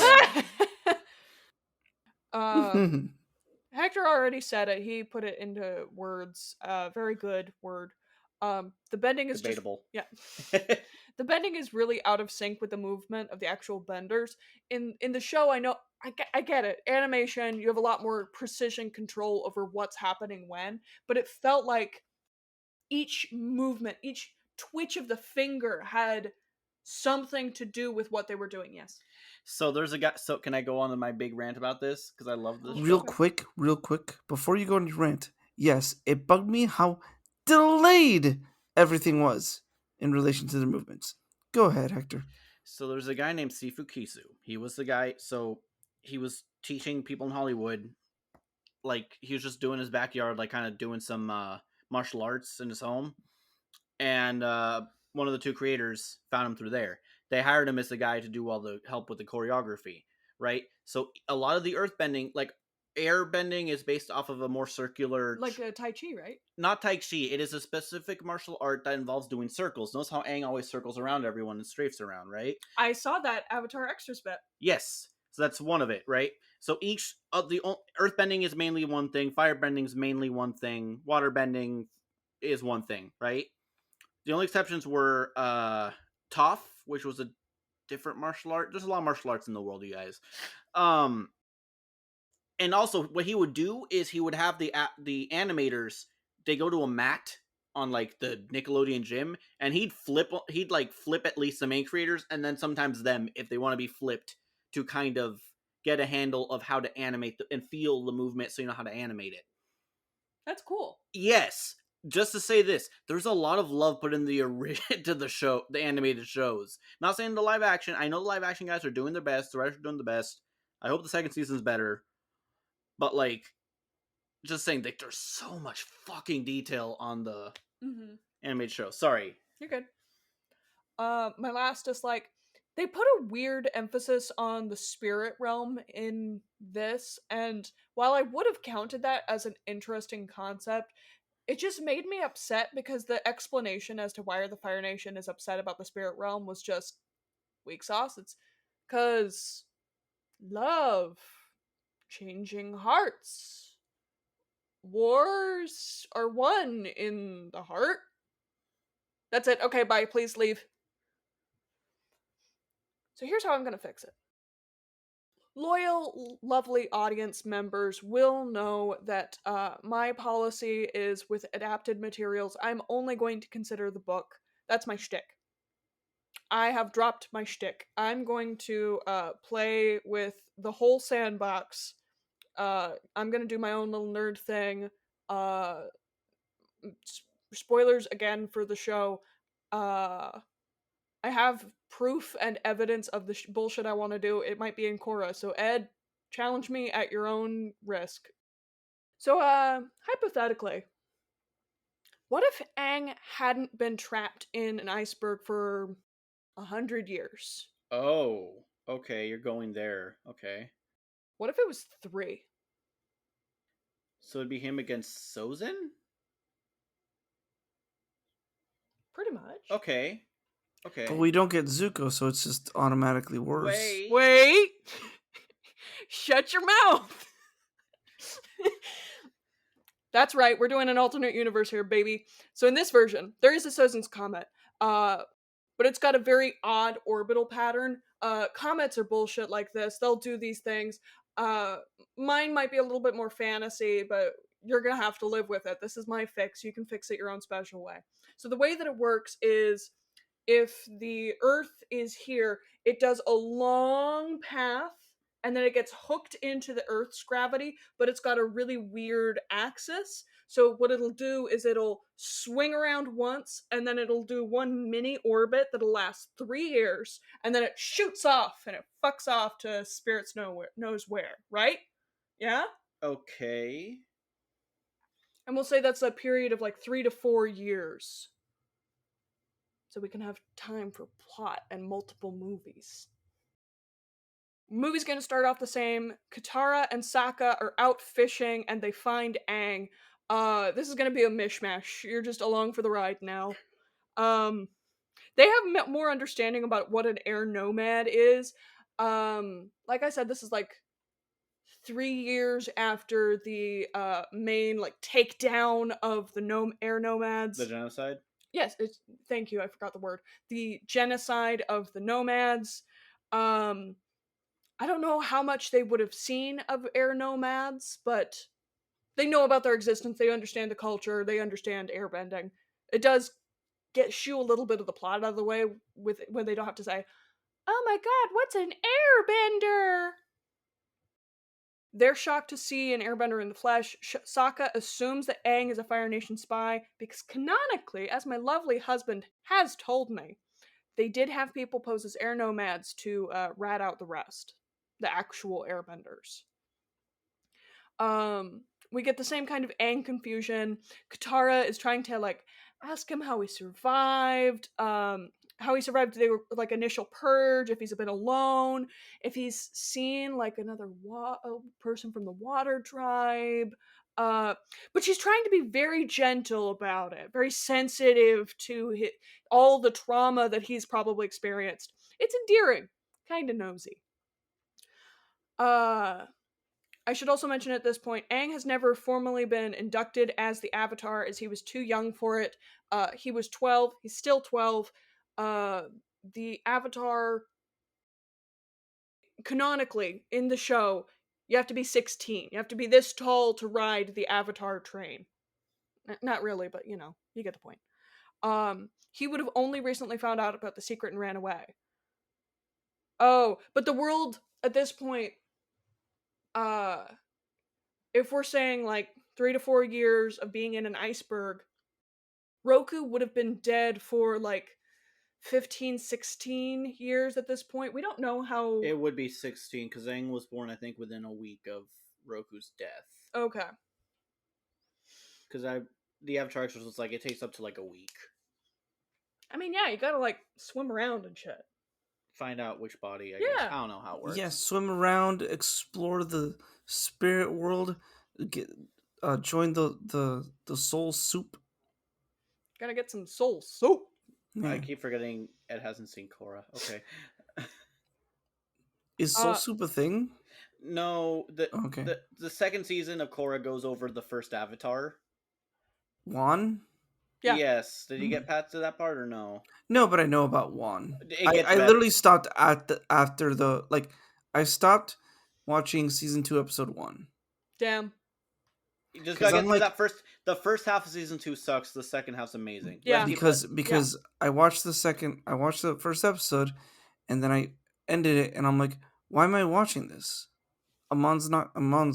Hector already said it. He put it into words. Very good word. The bending is debatable. Yeah. The bending is really out of sync with the movement of the actual benders. In the show, I get it. Animation, you have a lot more precision control over what's happening when, but it felt like each movement, each twitch of the finger had something to do with what they were doing. Yes. So there's a guy. So can I go on to my big rant about this? Because I love this. Real quick, before you go on your rant, yes, it bugged me how delayed everything was in relation to the movements. Go ahead, Hector. So there's a guy named Sifu Kisu. He was the guy. So he was teaching people in Hollywood. Like, he was just doing his backyard, like kind of doing some martial arts in his home. And one of the two creators found him through there. They hired him as the guy to do all the help with the choreography, right? So a lot of the earthbending, like airbending, is based off of a more circular... Like a Tai Chi, right? Not Tai Chi. It is a specific martial art that involves doing circles. Notice how Aang always circles around everyone and strafes around, right? I saw that Avatar Extras bit. Yes. So that's one of it, right? So each of the... Earthbending is mainly one thing. Firebending is mainly one thing. Waterbending is one thing, right? The only exceptions were Toph, which was a different martial art. There's a lot of martial arts in the world, you guys. And also, what he would do is he would have the animators, they go to a mat on, like, the Nickelodeon gym, and he'd flip at least the main creators, and then sometimes them, if they want to be flipped, to kind of get a handle of how to animate and feel the movement so you know how to animate it. That's cool. Yes. just to say this, there's a lot of love put in the to the animated shows. Not saying the live action. I know the live action guys are doing their best. The writers are doing the best. I hope the second season's better. But like, just saying, like, there's so much fucking detail on the animated show. Sorry, you're good. My last is like, they put a weird emphasis on the spirit realm in this, and while I would have counted that as an interesting concept, it just made me upset because the explanation as to why the Fire Nation is upset about the spirit realm was just weak sauce. It's because love, changing hearts, wars are won in the heart. That's it. Okay, bye. Please leave. So here's how I'm going to fix it. Loyal, lovely audience members will know that my policy is with adapted materials, I'm only going to consider the book. That's my shtick. I have dropped my shtick. I'm going to play with the whole sandbox. I'm going to do my own little nerd thing. Spoilers again for the show. I have proof and evidence of the bullshit I want to do. It might be in Korra, so Ed, challenge me at your own risk. So, hypothetically, what if Aang hadn't been trapped in an iceberg for 100 years? Oh, okay, you're going there. Okay. What if it was 3? So it'd be him against Sozin? Pretty much. Okay. Okay. But we don't get Zuko, so it's just automatically worse. Wait! Shut your mouth! That's right, we're doing an alternate universe here, baby. So in this version, there is a Sozin's comet, but it's got a very odd orbital pattern. Comets are bullshit like this. They'll do these things. Mine might be a little bit more fantasy, but you're gonna have to live with it. This is my fix. You can fix it your own special way. So the way that it works is, if the Earth is here, it does a long path, and then it gets hooked into the Earth's gravity, but it's got a really weird axis. So what it'll do is it'll swing around once, and then it'll do one mini orbit that'll last 3 years, and then it shoots off, and it fucks off to spirits knows where, right? Yeah? Okay. And we'll say that's a period of like 3 to 4 years. So we can have time for plot and multiple movies. Movie's gonna start off the same. Katara and Sokka are out fishing and they find Aang. This is gonna be a mishmash. You're just along for the ride now. They have more understanding about what an air nomad is. Like I said, this is like 3 years after the main like takedown of the air nomads. The genocide? Yes, thank you, I forgot the word. The genocide of the nomads. I don't know how much they would have seen of air nomads, but they know about their existence, they understand the culture, they understand airbending. It does get shoo a little bit of the plot out of the way when they don't have to say, "Oh my god, what's an airbender?" They're shocked to see an airbender in the flesh. Sokka assumes that Aang is a Fire Nation spy because canonically, as my lovely husband has told me, they did have people pose as air nomads to rat out the rest, the actual airbenders. We get the same kind of Aang confusion. Katara is trying to like ask him how he survived. How he survived the like initial purge, if he's been alone, if he's seen like another person from the water tribe. But she's trying to be very gentle about it, very sensitive to all the trauma that he's probably experienced. It's endearing, kind of nosy. I should also mention at this point, Aang has never formally been inducted as the Avatar, as he was too young for it. He was 12. He's still 12. The Avatar, canonically, in the show, you have to be 16. You have to be this tall to ride the Avatar train. Not really, but you know, you get the point. He would have only recently found out about the secret and ran away. Oh, but the world, at this point, if we're saying like 3 to 4 years of being in an iceberg, Roku would have been dead for like 15, 16 years at this point. We don't know how. It would be 16 because Aang was born, I think, within a week of Roku's death. Okay. Because the Avatar Extras was like it takes up to like a week. I mean, yeah, you gotta like swim around and shit. Find out which body. I guess I don't know how it works. Yeah, swim around, explore the spirit world, join the soul soup. Gotta get some soul soup. Yeah. I keep forgetting Ed hasn't seen Korra. Okay. Is soul soup a thing? No. The second season of Korra goes over the first Avatar. Wan? Yeah. Yes. Did you get past to that part or no? No, but I know about Wan. I literally stopped after the I stopped watching season 2, episode 1. Damn. You just gotta get through that the first half of season 2 sucks, the second half's amazing. Yeah. Because I watched the first episode, and then I ended it, and I'm like, why am I watching this? Amon's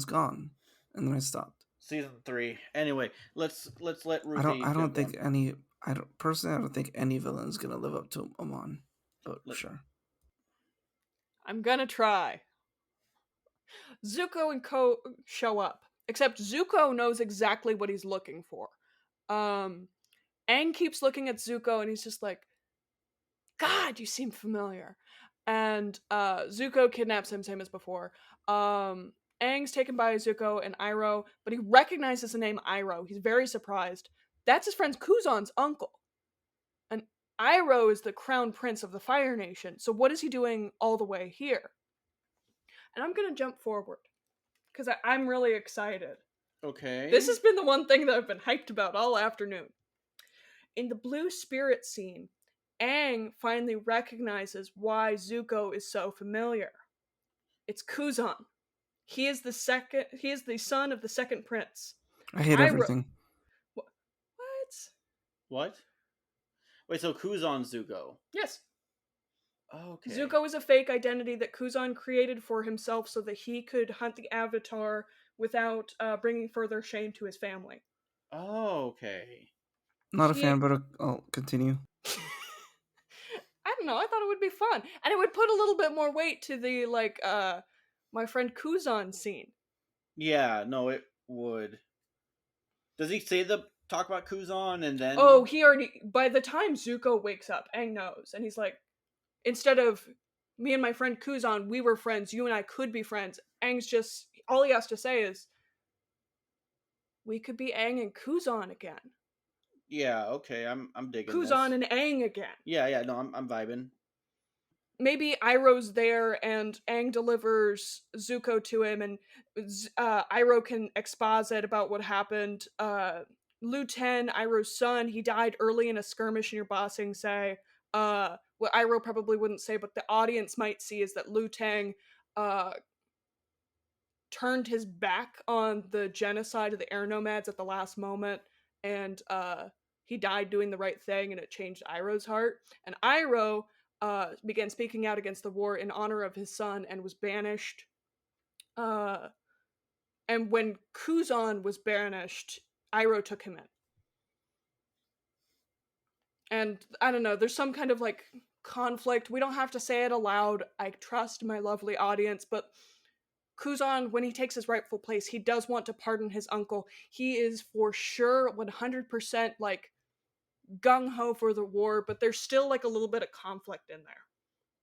gone. And then I stopped. Season 3. Anyway, let's let Ruthie. I don't think any villain is gonna live up to Amon. But sure. I'm gonna try. Zuko and Ko show up. Except Zuko knows exactly what he's looking for. Aang keeps looking at Zuko and he's just like, God, you seem familiar. And Zuko kidnaps him, same as before. Aang's taken by Zuko and Iroh, but he recognizes the name Iroh. He's very surprised. That's his friend Kuzan's uncle. And Iroh is the crown prince of the Fire Nation. So what is he doing all the way here? And I'm going to jump forward because I'm really excited. Okay. This has been the one thing that I've been hyped about all afternoon. In the Blue Spirit scene, Aang finally recognizes why Zuko is so familiar. It's Kuzan. He is the son of the second prince. I hate everything. What? Wait, so Kuzan's Zuko? Yes. Okay. Zuko is a fake identity that Kuzan created for himself so that he could hunt the Avatar without bringing further shame to his family. Oh, okay. Not a fan, but I'll continue. I don't know. I thought it would be fun, and it would put a little bit more weight to the my friend Kuzan scene. Yeah, no, it would. Does he talk about Kuzan and then? Oh, he already. By the time Zuko wakes up, Aang knows, and he's like, instead of me and my friend Kuzan, we were friends. You and I could be friends. Aang's just all he has to say is, we could be Aang and Kuzan again. Yeah, okay, I'm digging Kuzan this. and Aang again. Yeah, no, I'm vibing. Maybe Iroh's there and Aang delivers Zuko to him, and Iroh can exposit about what happened. Lu Ten, Iroh's son, he died early in a skirmish near Ba Sing Se. What Iroh probably wouldn't say, but the audience might see, is that Lu Tang turned his back on the genocide of the air nomads at the last moment, and he died doing the right thing, and it changed Iroh's heart. And Iroh began speaking out against the war in honor of his son and was banished. And when Kuzan was banished, Iroh took him in. And I don't know, there's some kind of like conflict. We don't have to say it aloud. I trust my lovely audience, but Kuzan, when he takes his rightful place, he does want to pardon his uncle. He is for sure 100% like gung-ho for the war, but there's still like a little bit of conflict in there.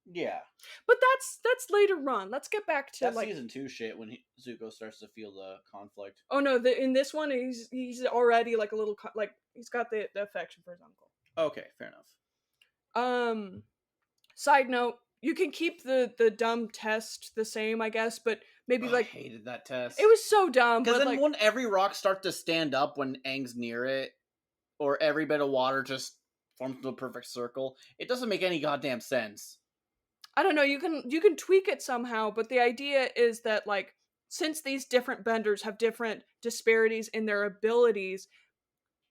Yeah. But that's later on. Let's get back to that's season 2 shit when Zuko starts to feel the conflict. Oh no, in this one he's already like a little like he's got the affection for his uncle. Okay, fair enough. Side note, you can keep the dumb test the same, I guess, but maybe like I hated that test. It was so dumb. Because then like, wouldn't every rock start to stand up when Aang's near it? Or every bit of water just forms into a perfect circle? It doesn't make any goddamn sense. I don't know, you can tweak it somehow, but the idea is that like since these different benders have different disparities in their abilities,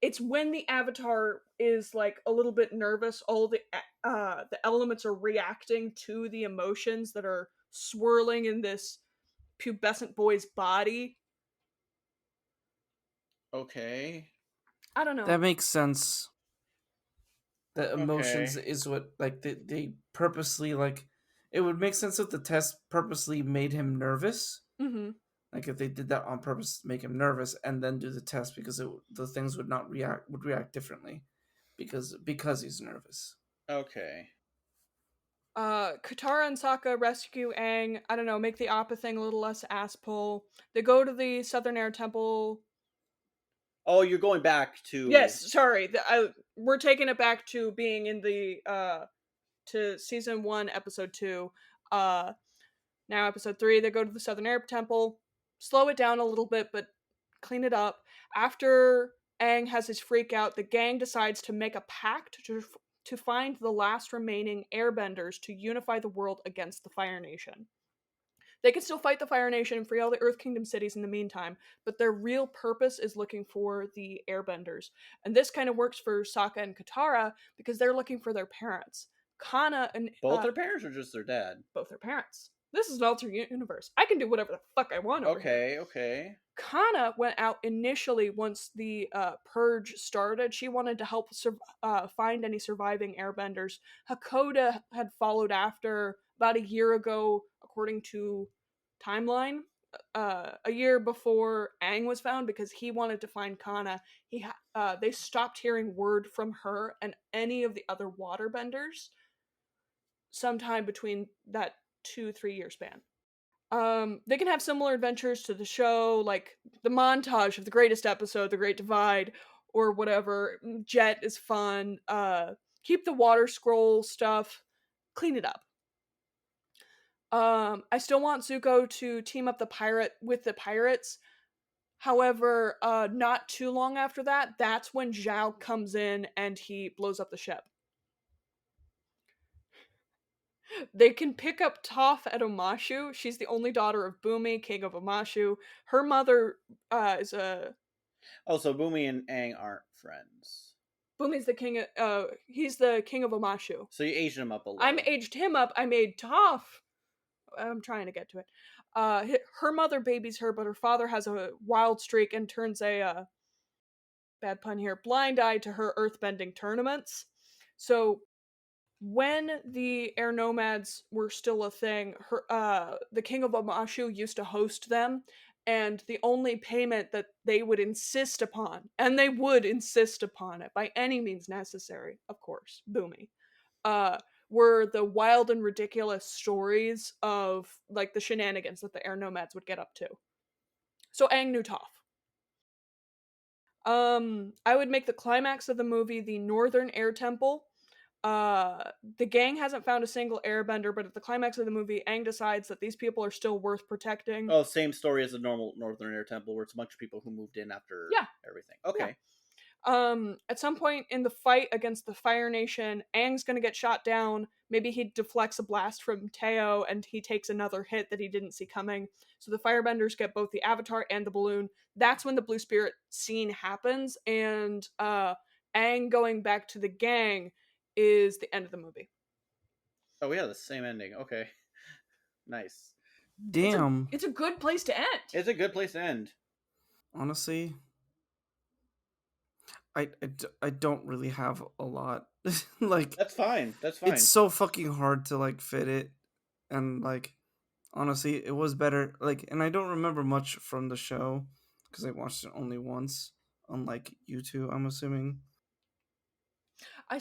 it's when the Avatar is like a little bit nervous, all the elements are reacting to the emotions that are swirling in this pubescent boy's body. Okay. I don't know. That makes sense. The emotions is what like they purposely like. It would make sense if the test purposely made him nervous. Mm-hmm. Like if they did that on purpose to make him nervous and then do the test because the things would react differently because he's nervous. Okay. Katara and Sokka rescue Aang. I don't know, make the Appa thing a little less ass pull. They go to the Southern Air Temple. Oh, you're going back to... Yes, sorry. We're taking it back to being in the to season 1, episode 2. Now episode 3, they go to the Southern Air Temple. Slow it down a little bit, but clean it up. After Aang has his freak out, the gang decides to make a pact to find the last remaining airbenders to unify the world against the Fire Nation. They can still fight the Fire Nation and free all the Earth Kingdom cities in the meantime, but their real purpose is looking for the airbenders. And this kind of works for Sokka and Katara because they're looking for their parents. Kana and... Both their parents or just their dad? Both their parents. This is an alternate universe. I can do whatever the fuck I want over here. Okay. Kana went out initially once the purge started. She wanted to help find any surviving airbenders. Hakoda had followed after about a year ago, according to timeline. A year before Aang was found because he wanted to find Kana. They stopped hearing word from her and any of the other waterbenders sometime between that 2-3 year span. They can have similar adventures to the show, like the montage of the greatest episode, The Great Divide, or whatever. Jet is fun. Keep the water scroll stuff. Clean it up. I still want Zuko to team up with the pirates. However, not too long after that, that's when Zhao comes in and he blows up the ship. They can pick up Toph at Omashu. She's the only daughter of Bumi, king of Omashu. Her mother is a... Oh, so Bumi and Aang aren't friends. Bumi's the king of... he's the king of Omashu. So you aged him up a little. I'm aged him up. I made Toph. I'm trying to get to it. Her mother babies her, but her father has a wild streak and turns a... bad pun here. Blind eye to her earthbending tournaments. So... when the air nomads were still a thing, the king of Omashu used to host them, and the only payment that they would insist upon, and they would insist upon it by any means necessary, of course, Boomy, were the wild and ridiculous stories of like the shenanigans that the air nomads would get up to. So Aang knew Toph. I would make the climax of the movie the Northern Air Temple. The gang hasn't found a single airbender, but at the climax of the movie, Aang decides that these people are still worth protecting. Oh, same story as the normal Northern Air Temple, where it's a bunch of people who moved in after everything. Okay. Yeah. At some point in the fight against the Fire Nation, Aang's gonna get shot down. Maybe he deflects a blast from Teo, and he takes another hit that he didn't see coming. So the Firebenders get both the Avatar and the balloon. That's when the Blue Spirit scene happens, and Aang going back to the gang is the end of the movie. Oh, we have the same ending. Okay. Nice. Damn. It's a good place to end. It's a good place to end. Honestly, I don't really have a lot. Like, that's fine. It's so fucking hard to like fit it, and like honestly, it was better. Like, and I don't remember much from the show because I watched it only once, unlike you two, I'm assuming. I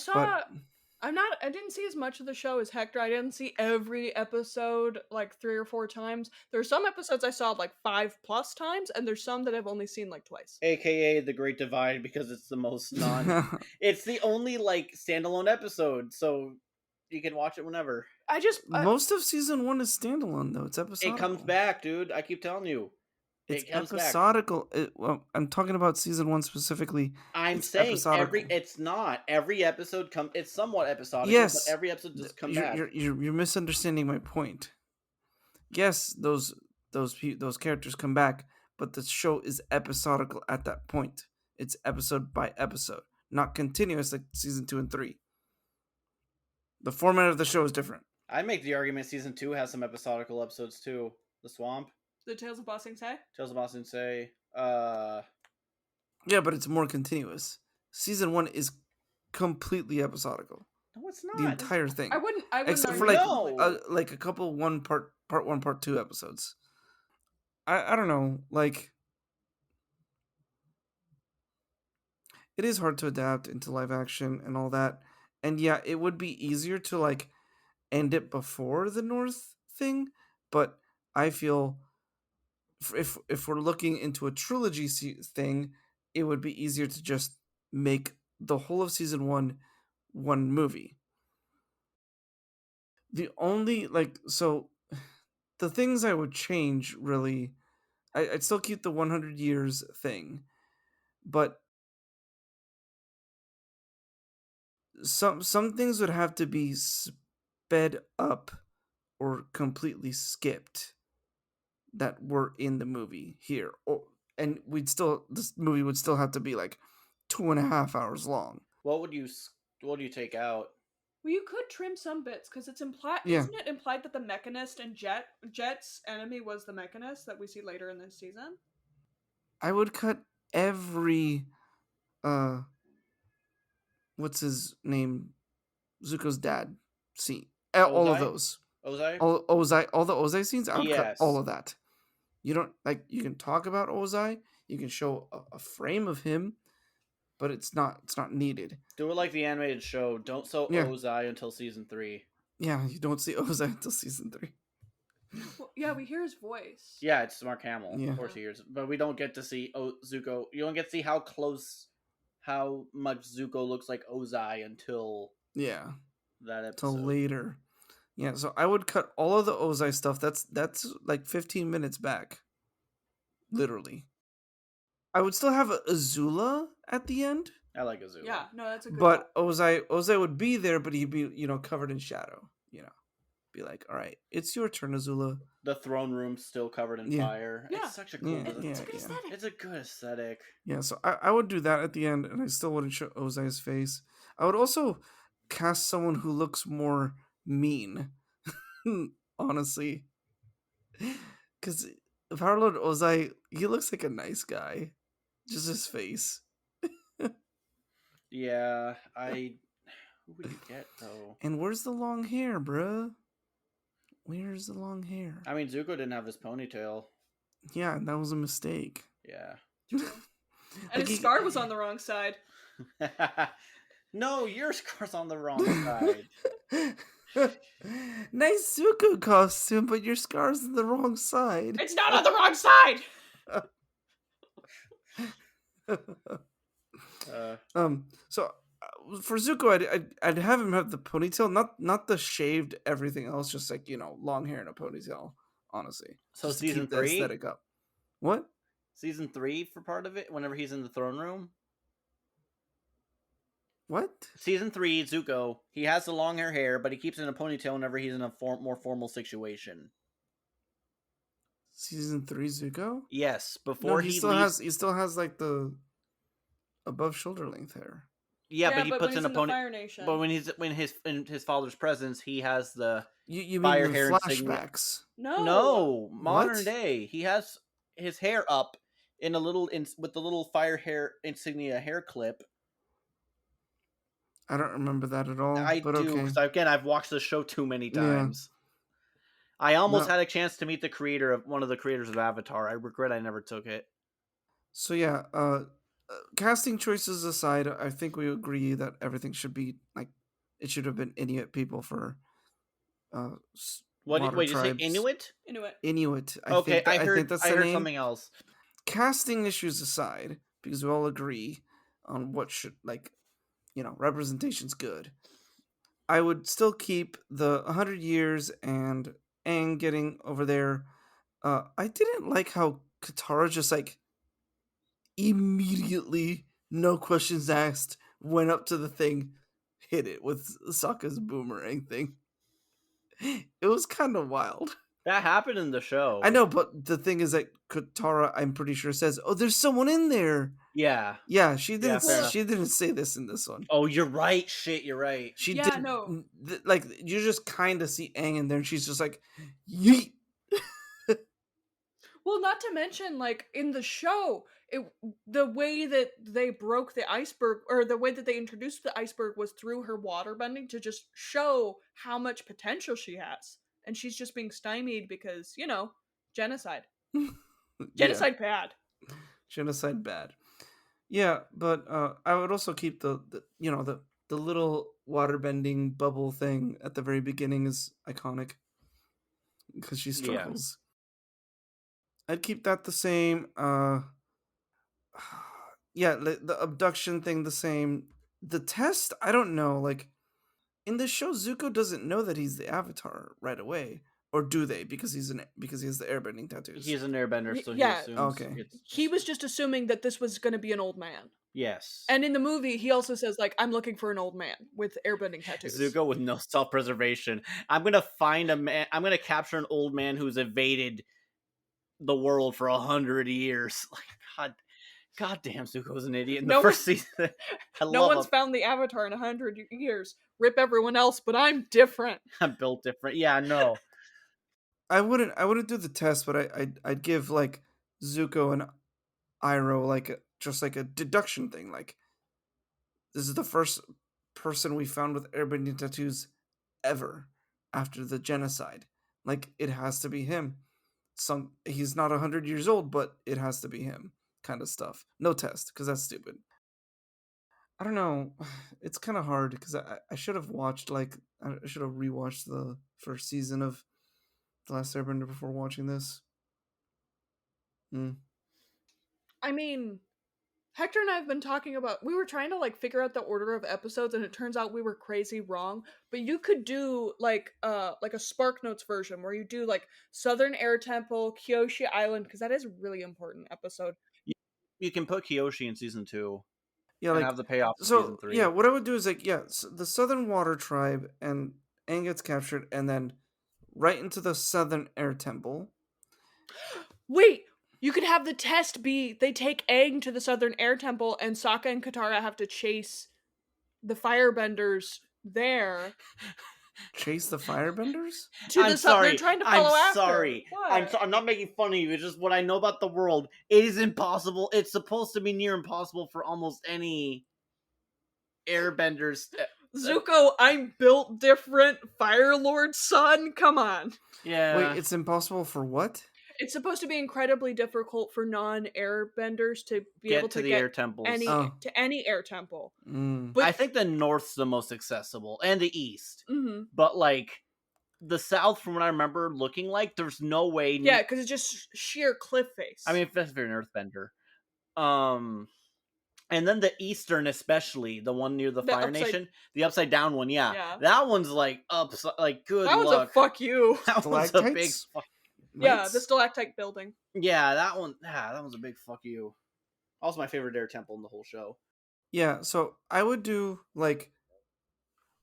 didn't see as much of the show as Hector. I didn't see every episode like 3 or 4 times. There's some episodes I saw like 5+ times, and there's some that I've only seen like twice. AKA The Great Divide, because it's the most it's the only like standalone episode, so you can watch it whenever. Most of season 1 is standalone though. It's episodical. It comes back, dude. I keep telling you. It's episodical. I'm talking about season 1 specifically. I'm saying episodical. It's not every episode come. It's somewhat episodical. Yes, but every episode does come back. You're misunderstanding my point. Yes, those characters come back, but the show is episodical at that point. It's episode by episode, not continuous like season 2 and 3. The format of the show is different. I make the argument season 2 has some episodical episodes too. The Swamp. The Tales of Ba Sing Se? Tales of Ba Sing Se. Yeah, but it's more continuous. Season 1 is completely episodical. No, it's not. The entire thing. I wouldn't except for like a couple part 1, part 2 episodes. I don't know, like it is hard to adapt into live action and all that. And yeah, it would be easier to like end it before the North thing, but I feel if we're looking into a trilogy thing, it would be easier to just make the whole of season one movie. The only the things I would change really, I'd still keep the 100 years thing, but some things would have to be sped up or completely skipped that were in the movie here, and this movie would still have to be like 2.5 hours long. What would you take out? Well, you could trim some bits because it's implied. Yeah. Isn't it implied that the Mechanist and Jet's enemy was the Mechanist that we see later in this season? I would cut every what's his name, Zuko's dad scene. All of those. Ozai? All the Ozai scenes. I would cut all of that. You don't you can talk about Ozai. You can show a frame of him, but it's not needed. Do it like the animated show. Don't show Ozai until season 3. Yeah, you don't see Ozai until season 3. Well, yeah, we hear his voice. Yeah, it's Mark Hamill. Yeah. Of course he hears, but we don't get to see Zuko. You don't get to see how much Zuko looks like Ozai until that episode. Till later. Yeah, so I would cut all of the Ozai stuff. That's like 15 minutes back. Literally. I would still have Azula at the end. I like Azula. Yeah, no, that's a good But Ozai would be there, but he'd be, covered in shadow, Be like, all right, it's your turn, Azula. The throne room's still covered in fire. Yeah. It's such a cool it's a good aesthetic. It's a good aesthetic. Yeah, so I would do that at the end, and I still wouldn't show Ozai's face. I would also cast someone who looks more mean, honestly. Because Power Lord Ozai, he looks like a nice guy. Just his face. Yeah, who would you get, though? And where's the long hair, bruh? Where's the long hair? I mean, Zuko didn't have his ponytail. Yeah, and that was a mistake. Yeah. And his scar was on the wrong side. No, your scar's on the wrong side. Nice Zuko costume, but your scar's on the wrong side. It's not on the wrong side! So for Zuko, I'd have him have the ponytail, not the shaved everything else, just like long hair and a ponytail. Honestly, so season 3 aesthetic up. What? Season 3 for part of it, whenever he's in the throne room. What? Season 3, Zuko, he has the long hair, but he keeps it in a ponytail whenever he's in a more formal situation. Season 3 Zuko? Yes, before he still has like the above shoulder length hair. Yeah, but he puts in a ponytail. But when he's in his father's presence, he has the you fire mean hair flashbacks? No, modern day. He has his hair up in a little with the little fire hair insignia hair clip. I don't remember that at all. I but do, because again, I've watched the show too many times. Yeah. I almost had a chance to meet one of the creators of Avatar. I regret I never took it. So yeah, casting choices aside, I think we agree that everything should be like it should have been Inuit people for. Wait, did you say Inuit? Inuit. I heard something else. Casting issues aside, because we all agree on what should representation's good. I would still keep the 100 years and Aang getting over there. I didn't like how Katara just immediately, no questions asked, went up to the thing, hit it with Sokka's boomerang thing. It was kind of wild. That happened in the show. I know, but the thing is that Katara, I'm pretty sure, says, "Oh, there's someone in there." Yeah. Yeah, she didn't. She didn't say this in this one. Oh, you're right. Shit, you're right. She did. No. You just kind of see Aang in there, and she's just like, "Yeet." Well, not to mention, in the show, the way that they broke the iceberg, or the way that they introduced the iceberg, was through her waterbending to just show how much potential she has, and she's just being stymied because genocide. Genocide bad. Genocide bad. Yeah, but I would also keep the little waterbending bubble thing at the very beginning is iconic because she struggles. I'd keep that the same. Yeah, the abduction thing the same. The test, I don't know. Like in the show, Zuko doesn't know that he's the Avatar right away, or do they? Because he has the airbending tattoos. He's an airbender, so Yeah. he assumes. Okay. He was just assuming that this was going to be an old man. Yes. And in the movie, he also says, like, I'm looking for an old man with airbending tattoos. Zuko with no self-preservation. I'm going to find a man. I'm going to capture an old man who's evaded the world for 100 years. Like, God damn, Zuko's an idiot in the first season. No one's found the Avatar in 100 years. Rip everyone else, but I'm different. I'm built different. Yeah, no. I wouldn't do the test, but I'd give like Zuko and Iroh like just like a deduction thing. Like this is the first person we found with airbending tattoos ever after the genocide. Like it has to be him. He's not 100 years old, but it has to be him. Kind of stuff. No test, because that's stupid. I don't know. It's kind of hard because I should have watched I should have rewatched the first season of The Last Airbender before watching this. I mean, Hector and I have been talking about, we were trying to like figure out the order of episodes, and it turns out we were crazy wrong. But you could do like a Spark Notes version where you do like Southern Air Temple, Kyoshi Island, because that is a really important episode. You can put Kyoshi in season 2. Yeah, and like have the payoff in so. Season 3. Yeah, what I would do is like the Southern Water Tribe and Aang gets captured, and then right into the Southern Air Temple. Wait, you could have the test be they take Aang to the Southern Air Temple, and Sokka and Katara have to chase the firebenders there. Chase the firebenders? I'm sorry. They're trying to follow after. Sorry. I'm not making fun of you. It's just what I know about the world. It is impossible. It's supposed to be near impossible for almost any airbenders. Zuko, I'm built different. Fire Lord son, come on. Yeah. Wait, it's impossible for what? It's supposed to be incredibly difficult for non-airbenders to be able to the get air temples. to any air temple. But I think the north's the most accessible, and the east. Mm-hmm. But like the south, from what I remember looking like, there's no way. Yeah, because it's just sheer cliff face. I mean, if that's an earthbender. And then the eastern, especially the one near the Fire Nation, the upside down one, yeah. That one's like like good luck. That was a fuck you. That was a big fuck. Yeah, the stalactite building. Yeah, that one. Yeah, that was a big fuck you. Also, my favorite air temple in the whole show. Yeah, so I would do like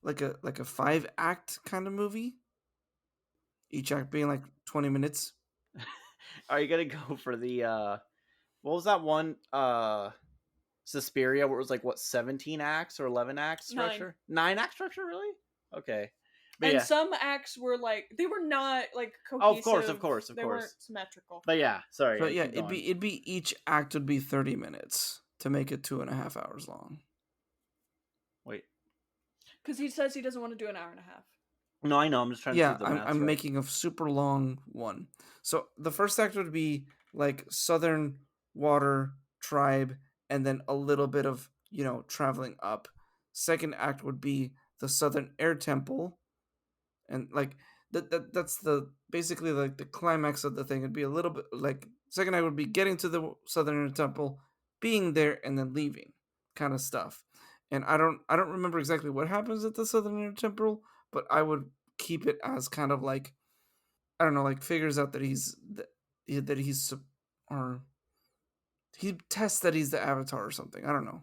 a 5-act kind of movie. Each act being like 20 minutes. Are you gonna go for the what was that one? Suspiria, where it was like 17 acts or 11 act structure? 9 act structure, really? Okay. But and some acts were like they were not like cohesive. Oh, of course. They weren't symmetrical. But yeah, sorry. But yeah, it'd be each act would be 30 minutes to make it 2.5 hours long. Wait. Because he says he doesn't want to do an hour and a half. No, I know. I'm just trying to do the math. I'm making a super long one. So the first act would be like Southern Water Tribe, and then a little bit of traveling up. Second act would be the Southern Air Temple, and like that's the basically like the climax of the thing. It'd be a little bit like second act would be getting to the Southern Air Temple, being there, and then leaving, kind of stuff. And I don't remember exactly what happens at the Southern Air Temple, but I would keep it as kind of like, I don't know, like figures out that he's or he tests that he's the Avatar or something. I don't know.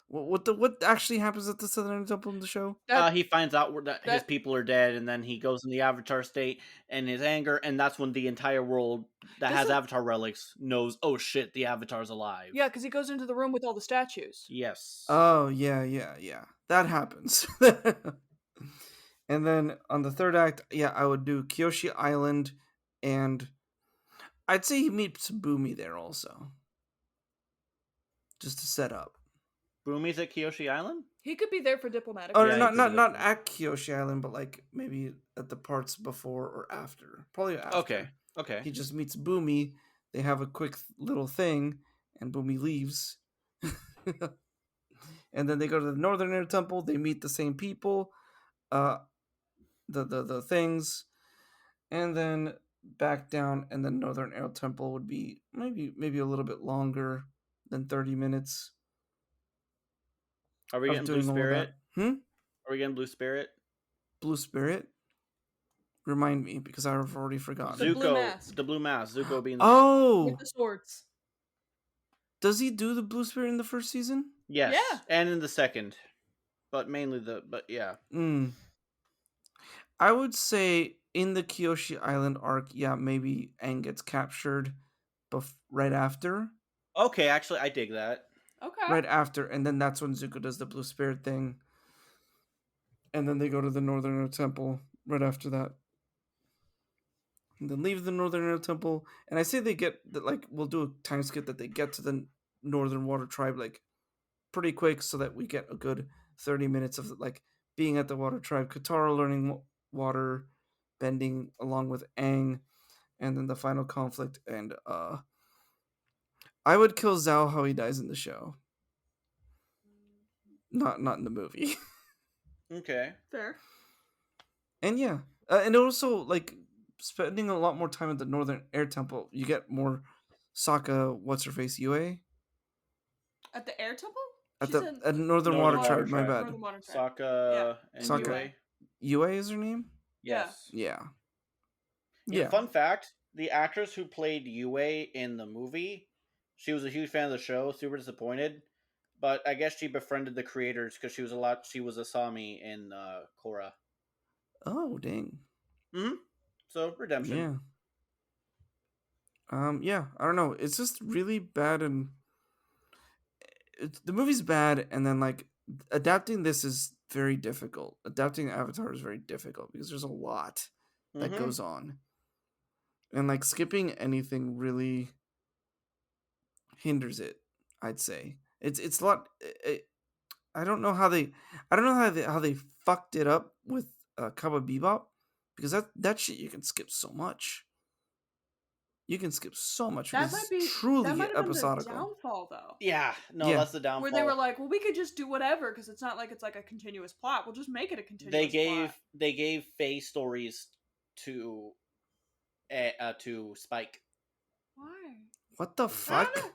What actually happens at the Southern Temple in the show? He finds out that his people are dead, and then he goes in the Avatar state and his anger, and that's when the entire world that has Avatar relics knows, oh shit, the Avatar's alive. Yeah, because he goes into the room with all the statues. Yes. Oh, yeah. That happens. And then on the third act, I would do Kyoshi Island, and I'd say he meets Boomy there also. just to set up. Bumi's at Kyoshi Island? He could be there for diplomatic. Or Yeah, he not could not be not there. at Kyoshi Island, but like maybe at the parts before or after. Probably after. Okay. He just meets Bumi. They have a quick little thing, and Bumi leaves. And then they go to the Northern Air Temple. They meet the same people, the things, and then back down. And the Northern Air Temple would be maybe a little bit longer than 30 minutes. Are we getting Blue Spirit? Are we getting Blue Spirit? Blue Spirit? Remind me, because I've already forgotten. The blue mask. The blue mask. Zuko being with the swords. Does he do the Blue Spirit in the first season? Yes. Yeah. And in the second. But mainly yeah. I would say in the Kyoshi Island arc, yeah, maybe Aang gets captured right after. Okay, actually, I dig that. Okay. Right after, and then that's when Zuko does the Blue Spirit thing. And then they go to the Northern Air Temple right after that. And then leave the Northern Air Temple. And I say they get, like, we'll do a time skip that they get to the Northern Water Tribe, like, pretty quick so that we get a good 30 minutes of, like, being at the Water Tribe. Katara learning water bending along with Aang. And then the final conflict. And, I would kill Zhao how he dies in the show. Not in the movie. Okay. Fair. And yeah. And also, like, spending a lot more time at the Northern Air Temple, you get more Sokka, what's-her-face, Yue? At the Air Temple? At Northern Water Tribe, my bad. Northern Water Tribe. Sokka and Yue. Yue is her name? Yes. Yeah. Fun fact, the actress who played Yue in the movie, she was a huge fan of the show, super disappointed, but I guess she befriended the creators because she was a Sami in Korra. Oh, dang. Mm-hmm. So, redemption. Yeah. Yeah, I don't know. It's just really bad, and the movie's bad, and then, like, adapting this is very difficult. Adapting Avatar is very difficult because there's a lot that goes on. And, like, skipping anything really hinders it, I'd say. It's a lot. I don't know how they fucked it up with Cowboy Bebop, because that shit you can skip so much. You can skip so much because it's truly episodical. The downfall, though. Yeah, that's the downfall. Where they were like, "Well, we could just do whatever because it's not like it's like a continuous plot. We'll just make it a continuous plot." They gave Faye stories to Spike. Why? What the fuck?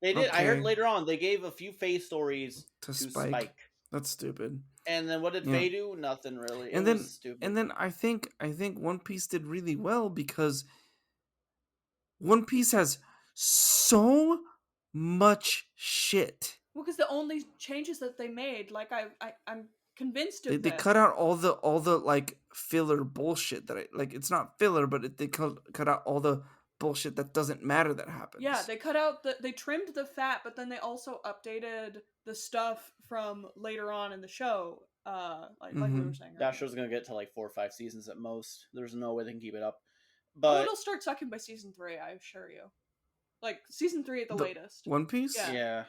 They did. Okay. I heard later on they gave a few Faye stories to Spike. That's stupid. And then what did Faye do? Nothing really. And then stupid. And then I think One Piece did really well because One Piece has so much shit. Well, because the only changes that they made, like I'm convinced of they cut out all the like filler bullshit that it's not filler, but they cut out all the bullshit that doesn't matter that happens. Yeah, they cut out they trimmed the fat, but then they also updated the stuff from later on in the show. Like we were saying. That show's gonna get to like 4 or 5 seasons at most. There's no way they can keep it up. But it'll start sucking by season 3, I assure you. Like season 3 at the latest. One Piece? Yeah.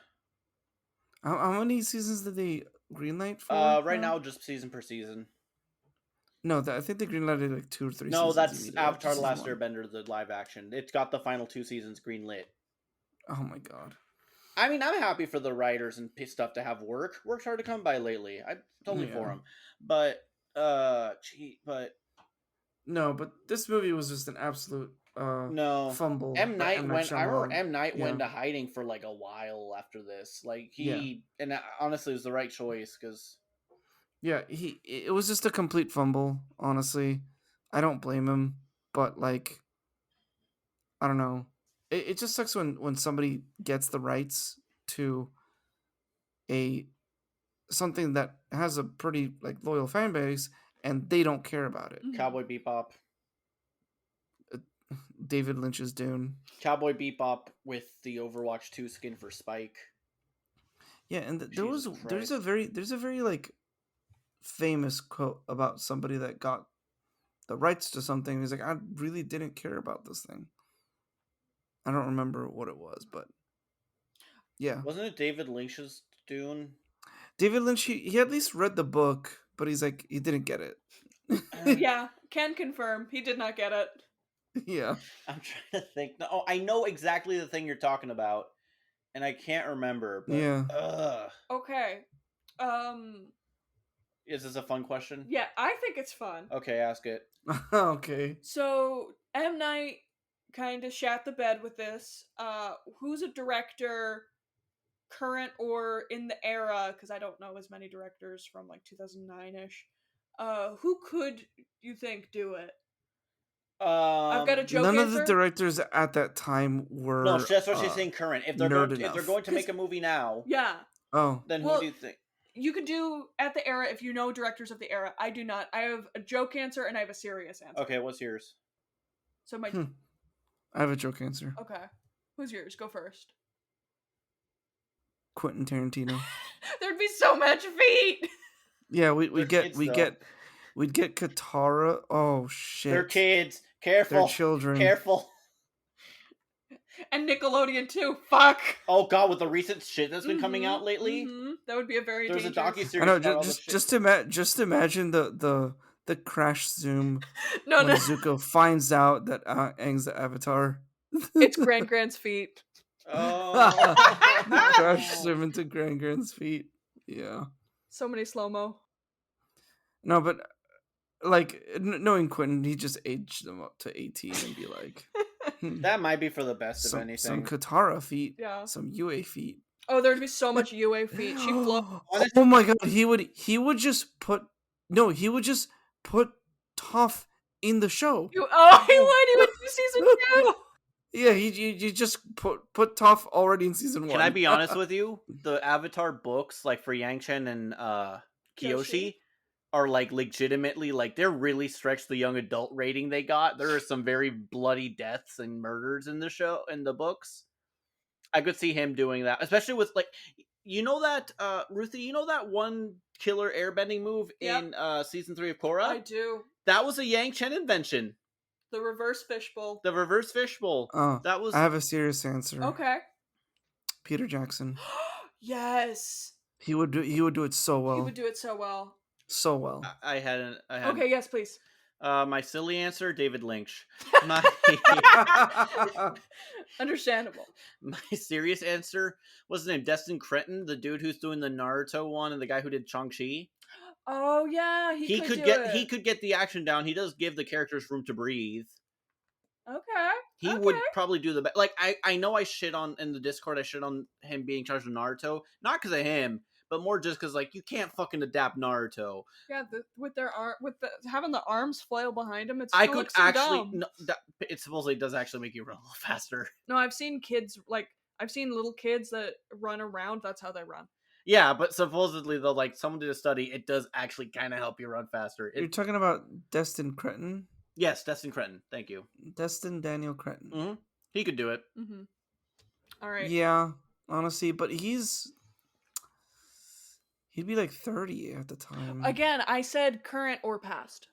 How many seasons did they greenlight for? Right now, just season per season. No, I think they greenlighted like 2 or 3 seasons. No, that's Avatar: The Last Airbender, the live action. It's got the final 2 seasons greenlit. Oh my god. I mean, I'm happy for the writers and stuff to have work. Work's hard to come by lately. I'm totally for them. But, no, but this movie was just an absolute fumble. M. Night went. I remember M. Night went to hiding for like a while after this. Like and honestly, it was the right choice because. Yeah, it was just a complete fumble. Honestly, I don't blame him, but like, I don't know. It just sucks when somebody gets the rights to something that has a pretty like loyal fan base and they don't care about it. Cowboy Bebop. David Lynch's Dune. Cowboy Bebop with the Overwatch 2 skin for Spike. Yeah, and there's a very like famous quote about somebody that got the rights to something. He's like, I really didn't care about this thing. I don't remember what it was, but Yeah. Wasn't it David Lynch's Dune? David Lynch, he at least read the book, but he's like, he didn't get it. Yeah, can confirm. He did not get it. Yeah. I'm trying to think. Oh, I know exactly the thing you're talking about, and I can't remember, but Yeah. Okay. Is this a fun question? Yeah, I think it's fun. Okay, ask it. Okay. So M. Night kind of shat the bed with this. Who's a director, current or in the era? Because I don't know as many directors from like 2009-ish. Who could you think do it? I've got a joke None answer. of the directors at that time were. No, that's what she's saying. Current. If they're going to make a movie now, yeah. Oh. Then who do you think? You could do at the era if you know directors of the era. I do not. I have a joke answer and I have a serious answer. Okay, what's yours? So my. I have a joke answer. Okay, who's yours? Go first. Quentin Tarantino. There'd be so much feet. Yeah, we'd get Katara. Oh shit. They're kids. Careful. They're children. Careful. And Nickelodeon too. Fuck. Oh god, with the recent shit that's been coming out lately, that would be a very. There's dangerous... a docuseries. I know. Just imagine the crash zoom when Zuko finds out that Aang's the Avatar. It's Grand's feet. Oh. Crash zoom into Grand's feet. Yeah. So many slow-mo. No, but like knowing Quentin, he just aged them up to 18 and be like, that might be for the best of anything. Some Katara feet. Yeah. Some Yue feet. Oh, there'd be so much Yue feet. She floats. Oh my god, he would just put Toph in the show. He would do season 2. Yeah, you just put Toph already in season 1. Can I be honest with you? The Avatar books, like for Yang Chen and Kyoshi, are like legitimately like they're really stretched the young adult rating they got. There are some very bloody deaths and murders in the books. I could see him doing that, especially with like that Ruthie, you know that one killer airbending move in season 3 of Korra? I do. That was a Yang Chen invention. The reverse fishbowl. Oh, that was. I have a serious answer. Okay. Peter Jackson. Yes. He would do it so well. He would do it so well. So well. I had. Okay, yes, please. My silly answer, David Lynch. Understandable. My serious answer was his name Destin Cretton, the dude who's doing the Naruto one and the guy who did Shang-Chi. Oh yeah, he could get the action down. He does give the characters room to breathe. Okay. He would probably do the best. Like I know I shit on in the Discord. I shit on him being charged with Naruto, not because of him, but more just because like you can't fucking adapt Naruto. Yeah, having the arms flail behind him. I could actually. No, it supposedly does actually make you run a little faster. No, I've seen little kids that run around. That's how they run. Yeah, but supposedly though, like someone did a study, it does actually kind of help you run faster. You're talking about Destin Cretton? Yes, Destin Cretton. Thank you. Destin Daniel Cretton. Mm-hmm. He could do it. Mm-hmm. All right. Yeah, honestly, but he'd be like 30 at the time. Again, I said current or past.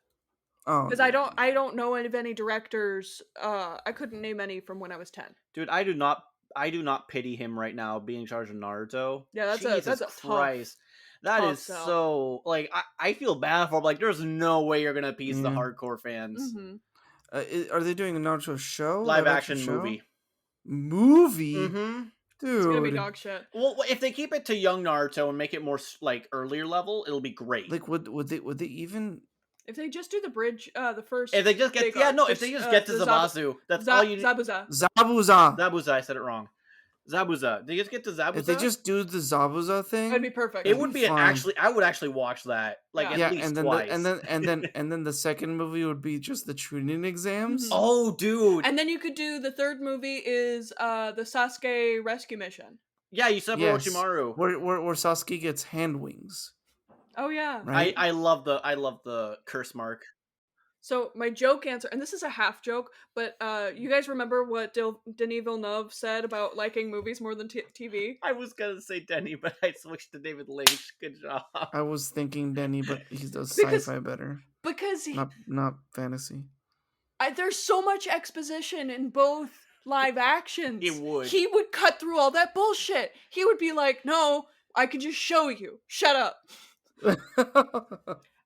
Oh, because I don't know of any directors. I couldn't name any from when I was 10. Dude, I do not pity him right now being in charge of Naruto. Yeah, that's Jesus a Christ. That is sell. So like I feel bad for him. Like there's no way you're gonna appease the hardcore fans. Mm-hmm. Are they doing a Naruto show? Live action movie. Movie? Mm-hmm. Dude. It's gonna be dog shit. Well, if they keep it to young Naruto and make it more like earlier level, it'll be great. Like would they even? If they just do the bridge, the first. If they just get if they just get to Zabuza, that's all you need. Zabuza. I said it wrong. Zabuza. They just get to Zabuza. If they just do the Zabuza thing, that'd be perfect. It would be I would actually watch that. Like at least twice. And then the second movie would be just the Chunin exams. Mm-hmm. Oh, dude. And then you could do the third movie is the Sasuke rescue mission. Yeah, you said Orochimaru. Where Sasuke gets hand wings. Oh yeah. Right? I love the curse mark. So my joke answer, and this is a half joke, but you guys remember what Denis Villeneuve said about liking movies more than TV? I was gonna say Denny, but I switched to David Lynch. Good job. I was thinking Denny, but he does sci-fi better. Because not fantasy. There's so much exposition in both live actions, He would cut through all that bullshit. He would be like, no, I can just show you. Shut up.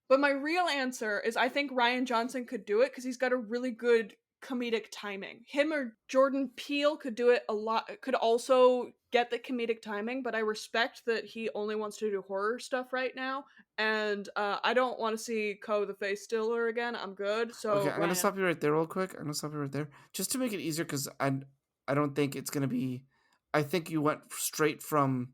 But my real answer is I think Rian Johnson could do it because he's got a really good comedic timing. Him or Jordan Peele could do it a lot, could also get the comedic timing, but I respect that he only wants to do horror stuff right now. And I don't want to see Ko the Face Stealer again. I'm good. So Okay, I'm going to Ryan. stop you right there real quick. I'm going to stop you right there. Just to make it easier, because I don't think it's going to be... I think you went straight from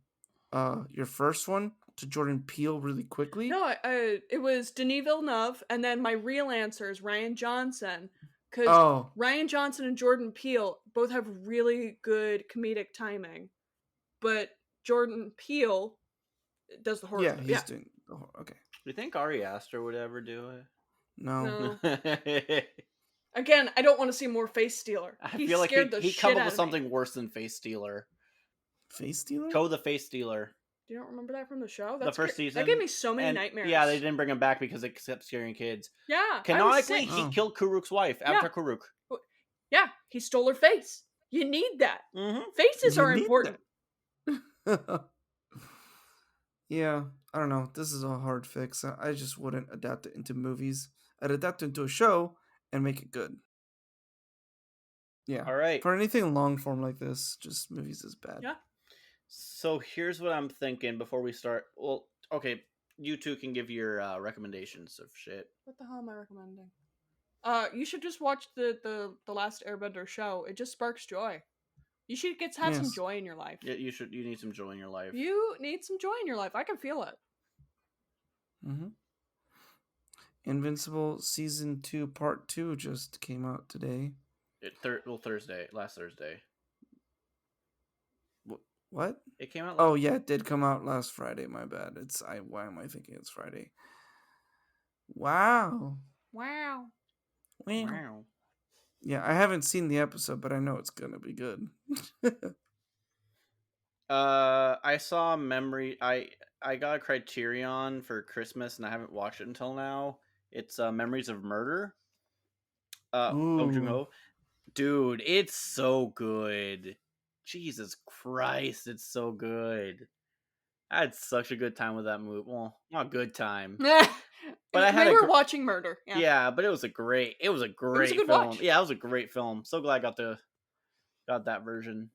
your first one to Jordan Peele really quickly. No, it was Denis Villeneuve, and then my real answer is Rian Johnson, because Rian Johnson and Jordan Peele both have really good comedic timing, but Jordan Peele does the horror. Yeah, he's doing the horror. Okay. Do you think Ari Aster would ever do it? No. Again, I don't want to see more Face Stealer. I feel like he'd come up with something worse than Face Stealer. Face Stealer? Ko the Face Stealer. You don't remember that from the show? The first season. That gave me so many nightmares. Yeah, they didn't bring him back because it kept scaring kids. Yeah. Canonically, he killed Kuruk's wife, Avatar Kuruk. Yeah, he stole her face. You need that. Mm-hmm. Faces are important. Yeah, I don't know. This is a hard fix. I just wouldn't adapt it into movies. I'd adapt it into a show and make it good. Yeah. All right. For anything long form like this, just movies is bad. Yeah. So here's what I'm thinking before we start. Well, okay, you two can give your recommendations of shit. What the hell am I recommending? You should just watch the Last Airbender show. It just sparks joy. You should have some joy in your life. Yeah, you should. You need some joy in your life. You need some joy in your life. I can feel it. Mm-hmm. Invincible Season 2 Part 2 just came out today. Last Thursday. What? It came out. Oh yeah, it did come out last Friday. My bad. Why am I thinking it's Friday? Wow. Yeah, I haven't seen the episode, but I know it's gonna be good. I saw Memory. I got a Criterion for Christmas, and I haven't watched it until now. It's Memories of Murder. Bong Joon-ho. Dude, it's so good. Jesus Christ, it's so good. I had such a good time with that movie. Well, not a good time. But we were watching Murder. Yeah, but it was a great film. Watch. Yeah, it was a great film. So glad I got that version.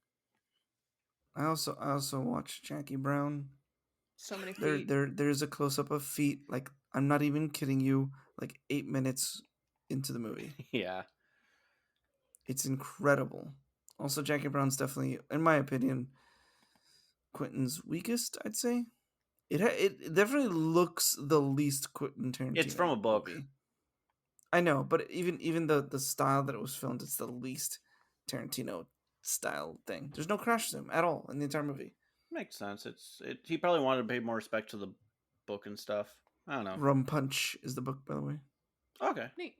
I also watched Jackie Brown. So many feet. There's a close up of feet. Like, I'm not even kidding you. Like 8 minutes into the movie. Yeah, it's incredible. Also, Jackie Brown's definitely, in my opinion, Quentin's weakest. I'd say it definitely looks the least Quentin Tarantino. It's from a book. Movie. I know, but even the style that it was filmed, it's the least Tarantino style thing. There's no crash zoom at all in the entire movie. Makes sense. He probably wanted to pay more respect to the book and stuff. I don't know. Rum Punch is the book, by the way. Okay. Neat.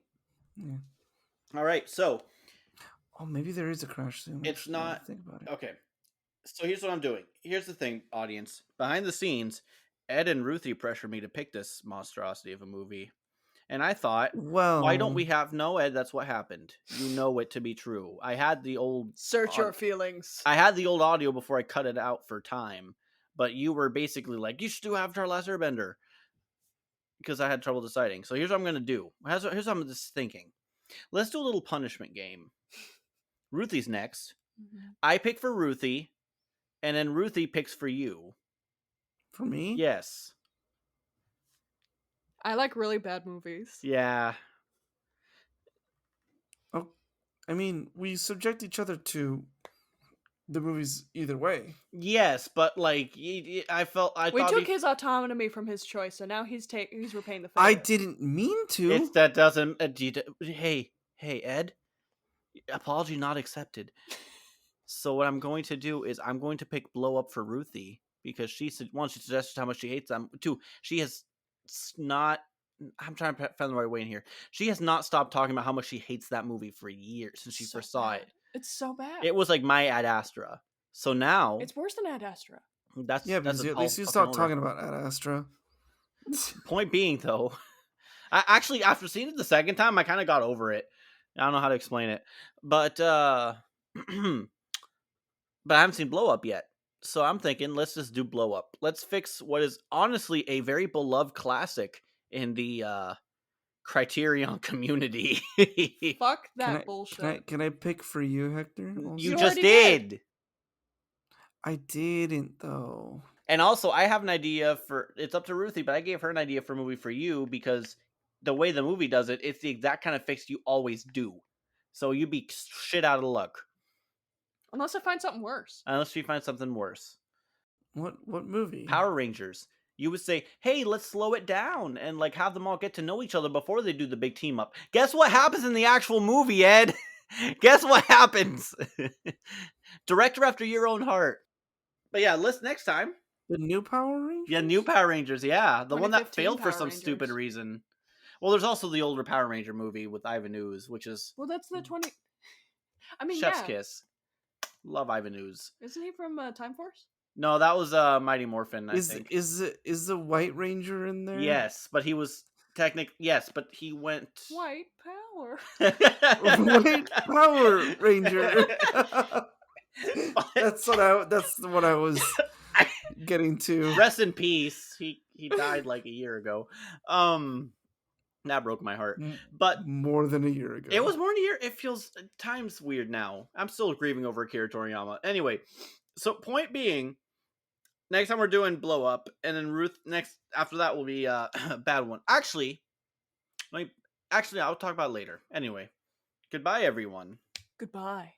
Yeah. All right. So. Oh, maybe there is a crash zoom. It's not. Think about it. Okay. So here's what I'm doing. Here's the thing, audience. Behind the scenes, Ed and Ruthie pressured me to pick this monstrosity of a movie. And I thought, well, why don't we have... No, Ed, that's what happened. You know it to be true. I had the old... Search your feelings. I had the old audio before I cut it out for time. But you were basically like, you should do Avatar Last Airbender. Because I had trouble deciding. So here's what I'm going to do. Here's what I'm just thinking. Let's do a little punishment game. Ruthie's next. Mm-hmm. I pick for Ruthie. And then Ruthie picks for you. For me? Yes. I like really bad movies. Yeah. Oh, I mean, we subject each other to the movies either way. Yes, but like, I thought we took his autonomy from his choice, so now he's repaying the favor. I didn't mean to. It's that doesn't. Hey, Ed. Apology not accepted. So what I'm going to do is I'm going to pick Blow Up for Ruthie because she suggested how much she hates them. Two, she has not. I'm trying to find the right way in here. She has not stopped talking about how much she hates that movie for years since she first saw it. It's so bad. It was like my Ad Astra. So now it's worse than Ad Astra. That's because at least you stopped talking about Ad Astra. Point being, though, I actually after seeing it the second time, I kind of got over it. I don't know how to explain it, but But I haven't seen Blow Up yet. So I'm thinking, let's just do Blow Up. Let's fix what is honestly a very beloved classic in the Criterion community. Fuck that bullshit. Can I pick for you, Hector? Also? You just did. I didn't though. And also, I have an idea for. It's up to Ruthie, but I gave her an idea for a movie for you because the way the movie does it, it's the exact kind of fix you always do. So you'd be shit out of luck. Unless I find something worse. Unless you find something worse. What movie? Power Rangers. You would say, hey, let's slow it down and like have them all get to know each other before they do the big team up. Guess what happens in the actual movie, Ed? Guess what happens? Director after your own heart. But yeah, next time. The new Power Rangers? Yeah, new Power Rangers, yeah. The one that failed for some stupid reason. Well, there's also the older Power Ranger movie with Ivan Ooze, which is... Well, that's the 20... I mean, Chef's Kiss. Love Ivan Ooze. Isn't he from Time Force? No, that was Mighty Morphin, I think. Is the White Ranger in there? Yes, but he was yes, but he went White Power. White Power Ranger. That's what I was getting to. Rest in peace. He died like a year ago. That broke my heart. But more than a year ago. It was more than a year. It feels time's weird now. I'm still grieving over Akira Toriyama. Anyway, so point being, next time we're doing Blow Up, and then Ruth next after that will be a bad one. Actually, I'll talk about it later. Anyway, goodbye everyone. Goodbye.